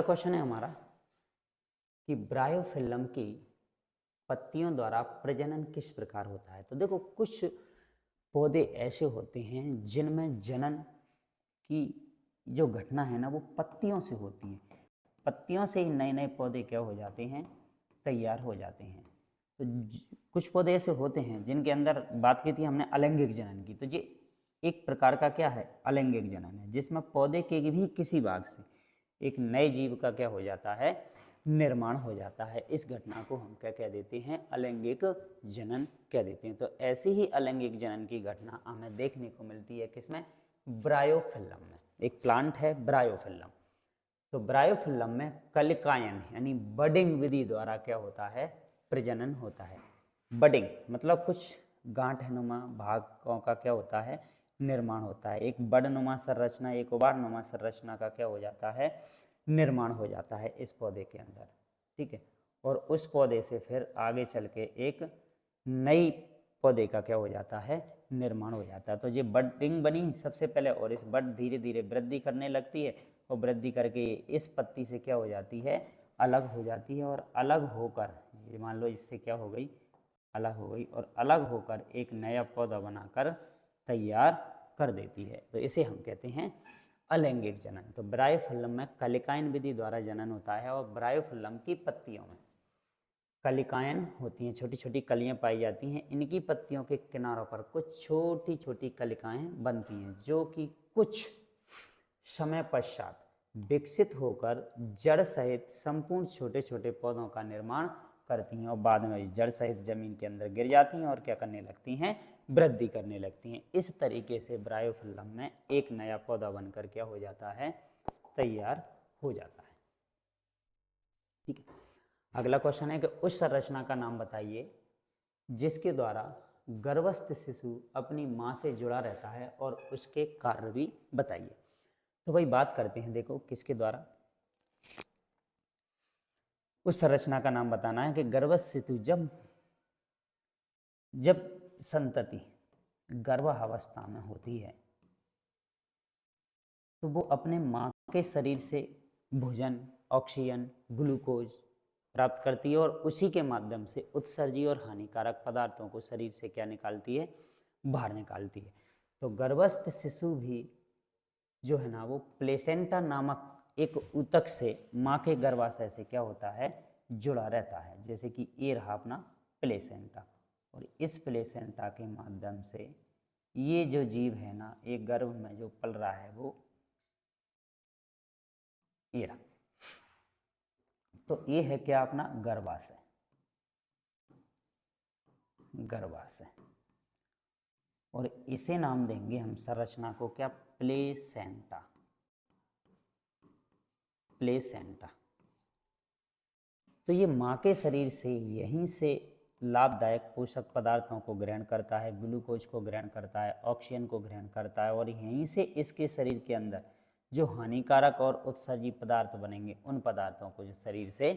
क्वेश्चन है हमारा कि ब्रायोफिल्म की पत्तियों द्वारा प्रजनन किस प्रकार होता है। तो देखो, कुछ पौधे ऐसे होते हैं जिनमें जनन की जो घटना है ना, वो पत्तियों से होती है। पत्तियों से ही नए नए पौधे क्या हो जाते हैं, तैयार हो जाते हैं। तो कुछ पौधे ऐसे होते हैं जिनके अंदर, बात की थी हमने अलैंगिक जनन की, तो ये एक प्रकार का क्या है, अलैंगिक जनन है, जिसमें पौधे के भी किसी भाग से एक नए जीव का क्या हो जाता है, निर्माण हो जाता है। इस घटना को हम क्या कह देते हैं, अलैंगिक जनन कह देते हैं। तो ऐसी ही अलैंगिक जनन की घटना हमें देखने को मिलती है किसमें, ब्रायोफिल्म में। एक प्लांट है ब्रायोफिल्म, तो ब्रायोफिल्म में कलिकायन यानी बडिंग विधि द्वारा क्या होता है, प्रजनन होता है। बडिंग मतलब कुछ गांठनुमा भागों का क्या होता है, निर्माण होता है। एक बडनुमा संरचना, एक उबारनुमा संरचना का क्या हो जाता है, निर्माण हो जाता है इस पौधे के अंदर, ठीक है। और उस पौधे से फिर आगे चल के एक नई पौधे का क्या हो जाता है, निर्माण हो जाता है। तो ये बडिंग बनी सबसे पहले और इस बड धीरे धीरे वृद्धि करने लगती है और वृद्धि करके इस पत्ती से क्या हो जाती है, अलग हो जाती है और अलग होकर, ये मान लो इससे क्या हो गई, अलग हो गई और अलग होकर एक नया पौधा बनाकर तैयार कर देती है। तो इसे हम कहते हैं अलैंगिक जनन। तो ब्रायोफिल्म में कलिकायन विधि द्वारा जनन होता है और ब्रायोफिल्म की पत्तियों में कलिकायन होती हैं, छोटी छोटी कलियां पाई जाती हैं। इनकी पत्तियों के किनारों पर कुछ छोटी छोटी कलिकाएं बनती हैं जो कि कुछ समय पश्चात विकसित होकर जड़ सहित संपूर्ण छोटे छोटे पौधों का निर्माण करती हैं और बाद में जड़ सहित जमीन के अंदर गिर जाती हैं और क्या करने लगती हैं, वृद्धि करने लगती हैं। इस तरीके से ब्रायोफिल्म में एक नया पौधा बनकर क्या हो जाता है, तैयार हो जाता है, ठीक है। अगला क्वेश्चन है कि उस संरचना का नाम बताइए जिसके द्वारा गर्भस्थ शिशु अपनी मां से जुड़ा रहता है और उसके कार्य भी बताइए। तो भाई बात करते हैं, देखो किसके द्वारा, उस संरचना का नाम बताना है कि गर्भस्थ शिशु जब संतति गर्भावस्था में होती है तो वो अपने माँ के शरीर से भोजन, ऑक्सीजन, ग्लूकोज प्राप्त करती है और उसी के माध्यम से उत्सर्जी और हानिकारक पदार्थों को शरीर से क्या निकालती है, बाहर निकालती है। तो गर्भस्थ शिशु भी जो है ना वो प्लेसेंटा नामक एक ऊतक से माँ के गर्भाशय से क्या होता है, जुड़ा रहता है। जैसे कि ये रहा अपना प्लेसेंटा, और इस प्लेसेंटा के माध्यम से ये जो जीव है ना, एक गर्भ में जो पल रहा है वो ये रहा। तो ये है क्या, अपना गर्भाशय, गर्भाशय। और इसे नाम देंगे हम संरचना को क्या, प्लेसेंटा, प्लेसेंटा। तो ये माँ के शरीर से यहीं से लाभदायक पोषक पदार्थों को ग्रहण करता है, ग्लूकोज को ग्रहण करता है, ऑक्सीजन को ग्रहण करता है, और यहीं से इसके शरीर के अंदर जो हानिकारक और उत्सर्जी पदार्थ बनेंगे उन पदार्थों को जो शरीर से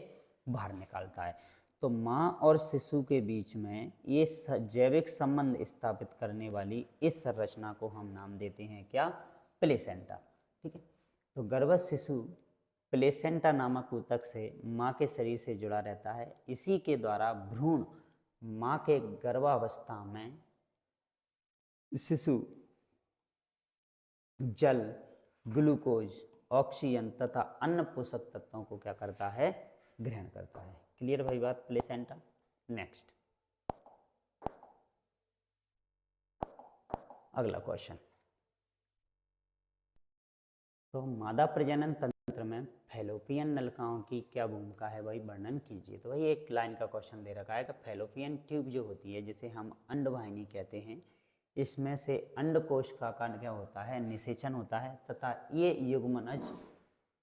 बाहर निकालता है। तो माँ और शिशु के बीच में ये जैविक संबंध स्थापित करने वाली इस संरचना को हम नाम देते हैं क्या, प्लेसेंटा। ठीक है। तो गर्भस्थ शिशु प्लेसेंटा नामक ऊतक से माँ के शरीर से जुड़ा रहता है। इसी के द्वारा भ्रूण माँ के गर्भावस्था में शिशु जल, ग्लूकोज, ऑक्सीजन तथा अन्य पोषक तत्वों को क्या करता है, ग्रहण करता है। क्लियर भाई बात, प्लेसेंटा। नेक्स्ट अगला क्वेश्चन। तो मादा प्रजनन तंत्र में फैलोपियन नलिकाओं की क्या भूमिका है भाई, वर्णन कीजिए। तो भाई एक लाइन का क्वेश्चन दे रखा है कि फैलोपियन ट्यूब जो होती है, जिसे हम अंडवाहिनी कहते हैं, इसमें से अंडकोश का क्या होता है, निषेचन होता है, तथा ये युग्मनज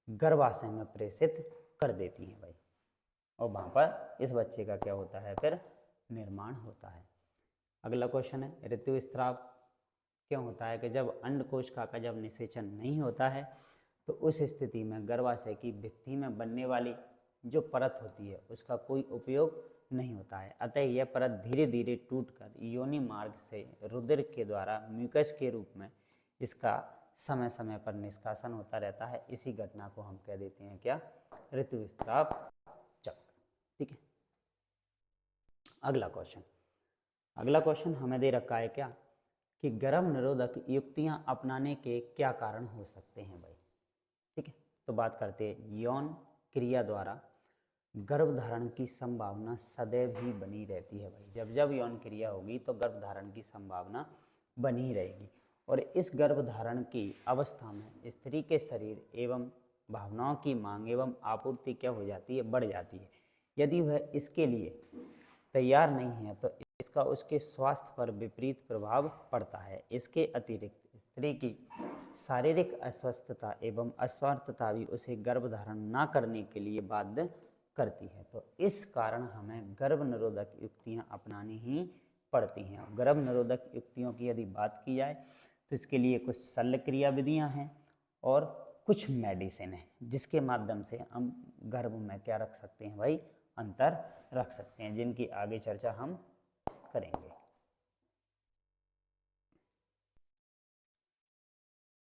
गर्भाशय में प्रेषित कर देती हैं भाई, और वहाँ पर इस बच्चे का क्या होता है, फिर निर्माण होता है। अगला क्वेश्चन है, ऋतुस्राव क्यों होता है, कि जब अंडकोश का जब निषेचन नहीं होता है तो उस स्थिति में गर्भाशय की भित्ति में बनने वाली जो परत होती है उसका कोई उपयोग नहीं होता है। अतः यह परत धीरे धीरे टूटकर योनि मार्ग से रुधिर के द्वारा म्यूकस के रूप में इसका समय समय पर निष्कासन होता रहता है। इसी घटना को हम कह देते हैं क्या, ऋतुस्राव चक्र। ठीक है। अगला क्वेश्चन, अगला क्वेश्चन हमें दे रखा है क्या, कि गर्भ निरोधक युक्तियां अपनाने के क्या कारण हो सकते हैं भाई। ठीक है। तो बात करते हैं, यौन क्रिया द्वारा गर्भधारण की संभावना सदैव ही बनी रहती है भाई। जब जब यौन क्रिया होगी तो गर्भधारण की संभावना बनी रहेगी, और इस गर्भधारण की अवस्था में स्त्री के शरीर एवं भावनाओं की मांग एवं आपूर्ति क्या हो जाती है, बढ़ जाती है। यदि वह इसके लिए तैयार नहीं है तो इसका उसके स्वास्थ्य पर विपरीत प्रभाव पड़ता है। इसके अतिरिक्त स्त्री की शारीरिक अस्वस्थता एवं अस्वास्थता भी उसे गर्भधारण न करने के लिए बाध्य करती है। तो इस कारण हमें गर्भ निरोधक युक्तियां अपनानी ही पड़ती हैं। गर्भ निरोधक युक्तियों की यदि बात की जाए तो इसके लिए कुछ शल्य क्रिया विधियाँ हैं और कुछ मेडिसिन है, जिसके माध्यम से हम गर्भ में क्या रख सकते हैं भाई, अंतर रख सकते हैं, जिनकी आगे चर्चा हम करेंगे।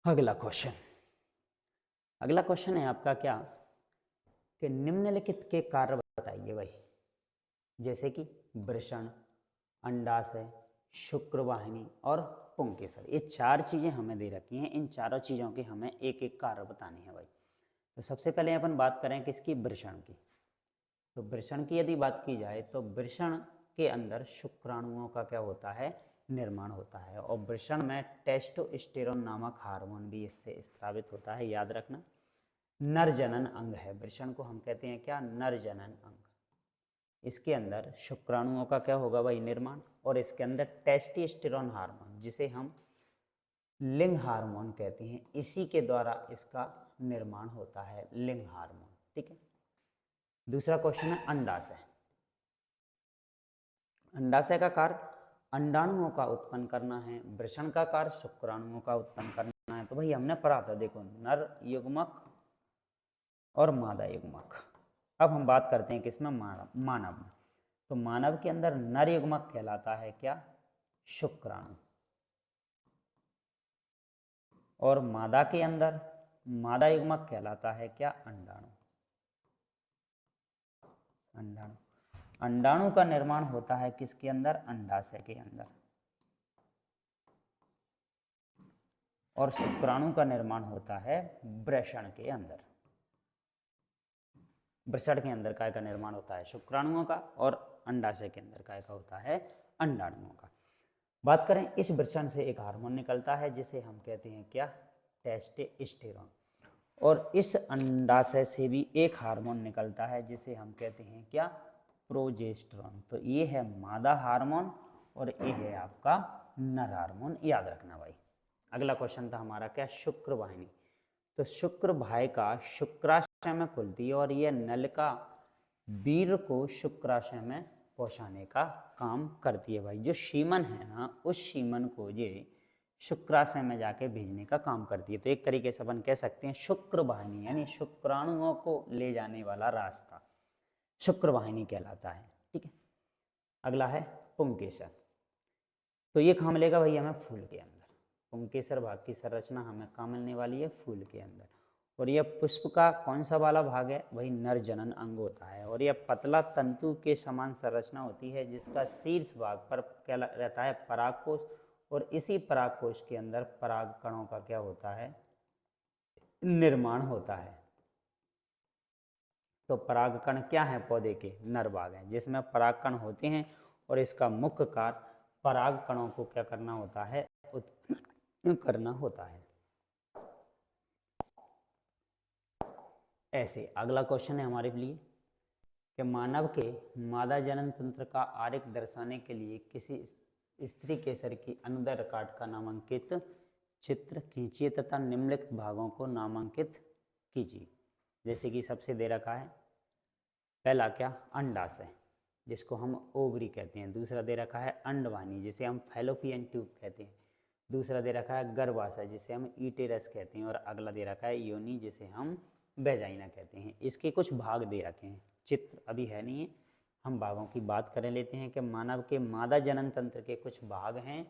अगला क्वेश्चन, अगला क्वेश्चन है आपका क्या, कि निम्नलिखित के कार्य बताइए भाई। जैसे कि वृषण, अंडाशय, शुक्रवाहिनी और पुंकेसर, ये चार चीज़ें हमें दे रखी हैं। इन चारों चीज़ों के हमें एक एक कार्य बताने हैं भाई। तो सबसे पहले अपन बात करें किसकी, वृषण की। तो वृषण की यदि बात की जाए तो वृषण के अंदर शुक्राणुओं का क्या होता है, निर्माण होता है, और वृषण में टेस्टोस्टेरोन नामक हार्मोन भी इससे स्रावित होता है। याद रखना, नर जनन अंग है वृषण को हम कहते हैं क्या, नर जनन अंग। इसके अंदर शुक्राणुओं का क्या होगा भाई, निर्माण, और इसके अंदर टेस्टोस्टेरोन हार्मोन, जिसे हम लिंग हार्मोन कहते हैं, इसी के द्वारा इसका निर्माण होता है, लिंग हार्मोन। ठीक है। दूसरा क्वेश्चन है अंडाशय। अंडाशय का कार्य अंडाणुओं का उत्पन्न करना है, वृषण का कार्य शुक्राणुओं का उत्पन्न करना है। तो भाई हमने पढ़ा था, देखो, नर युग्मक और मादा युग्मक। अब हम बात करते हैं किसमें, मानव। तो मानव के अंदर नर युग्मक कहलाता है क्या, शुक्राणु, और मादा के अंदर मादा युग्मक कहलाता है क्या, अंडाणु। अंडाणु, अंडाणु का निर्माण होता है किसके अंदर, अंडाशय के अंदर। और शुक्राणु का निर्माण होता है वृषण के अंदर। वृषण के अंदर काय का निर्माण होता है? शुक्राणुओं का। और अंडाशय के अंदर काय का होता है? अंडाणुओं का। बात करें, इस वृषण से एक हार्मोन निकलता है जिसे हम कहते हैं क्या? टेस्टोस्टेरोन। और इस अंडाशय से भी एक हार्मोन निकलता है जिसे हम कहते हैं क्या? प्रोजेस्टेरोन। तो ये है मादा हार्मोन और ये है आपका नर हार्मोन, याद रखना भाई। अगला क्वेश्चन था हमारा क्या? शुक्र वाहिनी। तो शुक्र भाइका शुक्राशय में खुलती है और यह नलिका वीर्य को शुक्राशय में पहुंचाने का काम करती है भाई। जो शीमन है ना, उस शीमन को ये शुक्राशय में जाके भेजने का काम करती है। तो एक तरीके से अपन कह सकते हैं शुक्र वाहिनी, यानी शुक्राणुओं को ले जाने वाला रास्ता शुक्र वाहिनी कहलाता है। ठीक है, अगला है पुंकेसर। तो ये कहाँ मिलेगा भाई? हमें फूल के अंदर। पुंकेसर भाग की संरचना हमें कहाँ मिलने वाली है? फूल के अंदर। और यह पुष्प का कौन सा वाला भाग है? वही नर जनन अंग होता है। और यह पतला तंतु के समान संरचना होती है जिसका शीर्ष भाग पर क्या रहता है? परागकोश। और इसी परागकोश के अंदर पराग कणों का क्या होता है? निर्माण होता है। तो परागकण क्या है? पौधे के नर भाग हैं जिसमें परागकण होते हैं और इसका मुख्य कार्य पराग कणों को क्या करना होता है? उत्पन्न करना होता है। ऐसे अगला क्वेश्चन है हमारे लिए कि मानव के मादा जनन तंत्र का आरेख दर्शाने के लिए किसी स्त्री केसर की अनुदैर्ध्य काट का नामांकित चित्र खींचिए तथा निम्नलिखित भागों को नामांकित कीजिए। जैसे कि सबसे दे रखा है पहला क्या? अंडाशय, जिसको हम ओवरी कहते हैं। दूसरा दे रखा है अंडवाहिनी, जिसे हम फैलोपियन ट्यूब कहते हैं। दूसरा दे रखा है गर्भाशय, जिसे हम ईटेरस कहते हैं। और अगला दे रखा है योनि, जिसे हम वेजाइना कहते हैं। इसके कुछ भाग दे रखे हैं, चित्र अभी है नहीं है, हम भागों की बात कर लेते हैं कि मानव के मादा जनन तंत्र के कुछ भाग हैं,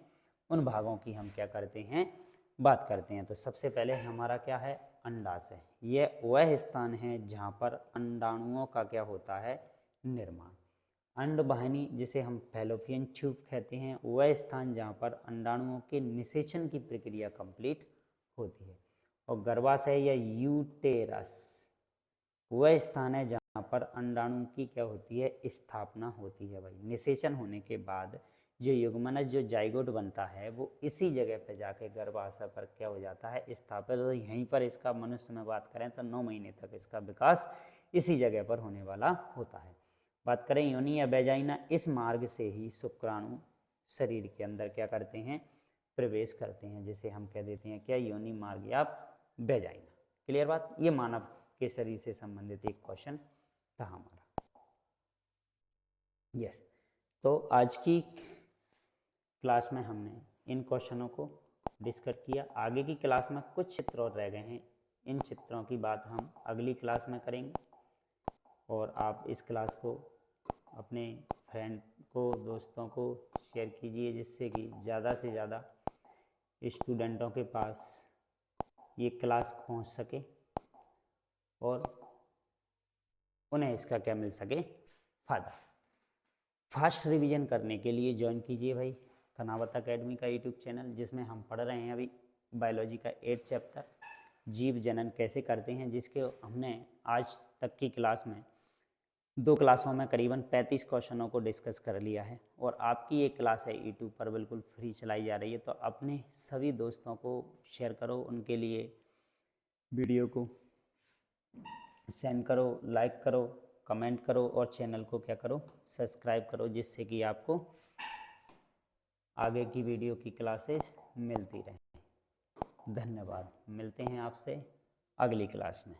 उन भागों की हम क्या करते हैं? बात करते हैं। तो सबसे पहले हमारा क्या है? अंडाशय। यह वह स्थान है जहाँ पर अंडाणुओं का क्या होता है? निर्माण। अंडवाहिनी, जिसे हम फैलोपियन ट्यूब कहते हैं, वह स्थान जहाँ पर अंडाणुओं के निषेचन की प्रक्रिया कंप्लीट होती है। और गर्भाशय या यूटेरस वह स्थान है जहाँ पर अंडाणु की क्या होती है? स्थापना होती है भाई। निषेचन होने के बाद जो युग्मनज, जो जाइगोट बनता है, वो इसी जगह पर जाके गर्भाशय पर क्या हो जाता है? स्थापित। तो यहीं पर इसका मनुष्य में बात करें तो 9 महीने तक इसका विकास इसी जगह पर होने वाला होता है। बात करें योनि या वेजाइना, इस मार्ग से ही शुक्राणु शरीर के अंदर क्या करते हैं? प्रवेश करते हैं, जिसे हम कह देते हैं क्या? योनि मार्ग या वेजाइना। क्लियर बात? ये मानव के शरीर से संबंधित एक क्वेश्चन था हमारा। यस, तो आज की क्लास में हमने इन क्वेश्चनों को डिस्कस किया। आगे की क्लास में कुछ चित्र और रह गए हैं, इन चित्रों की बात हम अगली क्लास में करेंगे। और आप इस क्लास को अपने फ्रेंड को, दोस्तों को शेयर कीजिए, जिससे कि ज़्यादा से ज़्यादा स्टूडेंटों के पास ये क्लास पहुंच सके और उन्हें इसका क्या मिल सके? फ़ायदा। फास्ट रिवीजन करने के लिए ज्वाइन कीजिए भाई कनावत अकेडमी का यूट्यूब चैनल, जिसमें हम पढ़ रहे हैं अभी बायोलॉजी का 8 चैप्टर जीव जनन कैसे करते हैं, जिसके हमने आज तक की क्लास में 2 क्लासों में करीबन 35 क्वेश्चनों को डिस्कस कर लिया है। और आपकी ये क्लास है यूट्यूब पर बिल्कुल फ्री चलाई जा रही है। तो अपने सभी दोस्तों को शेयर करो, उनके लिए वीडियो को सेंड करो, लाइक करो, कमेंट करो और चैनल को क्या करो? सब्सक्राइब करो, जिससे कि आपको आगे की वीडियो की क्लासेस मिलती रहें। धन्यवाद। मिलते हैं आपसे अगली क्लास में।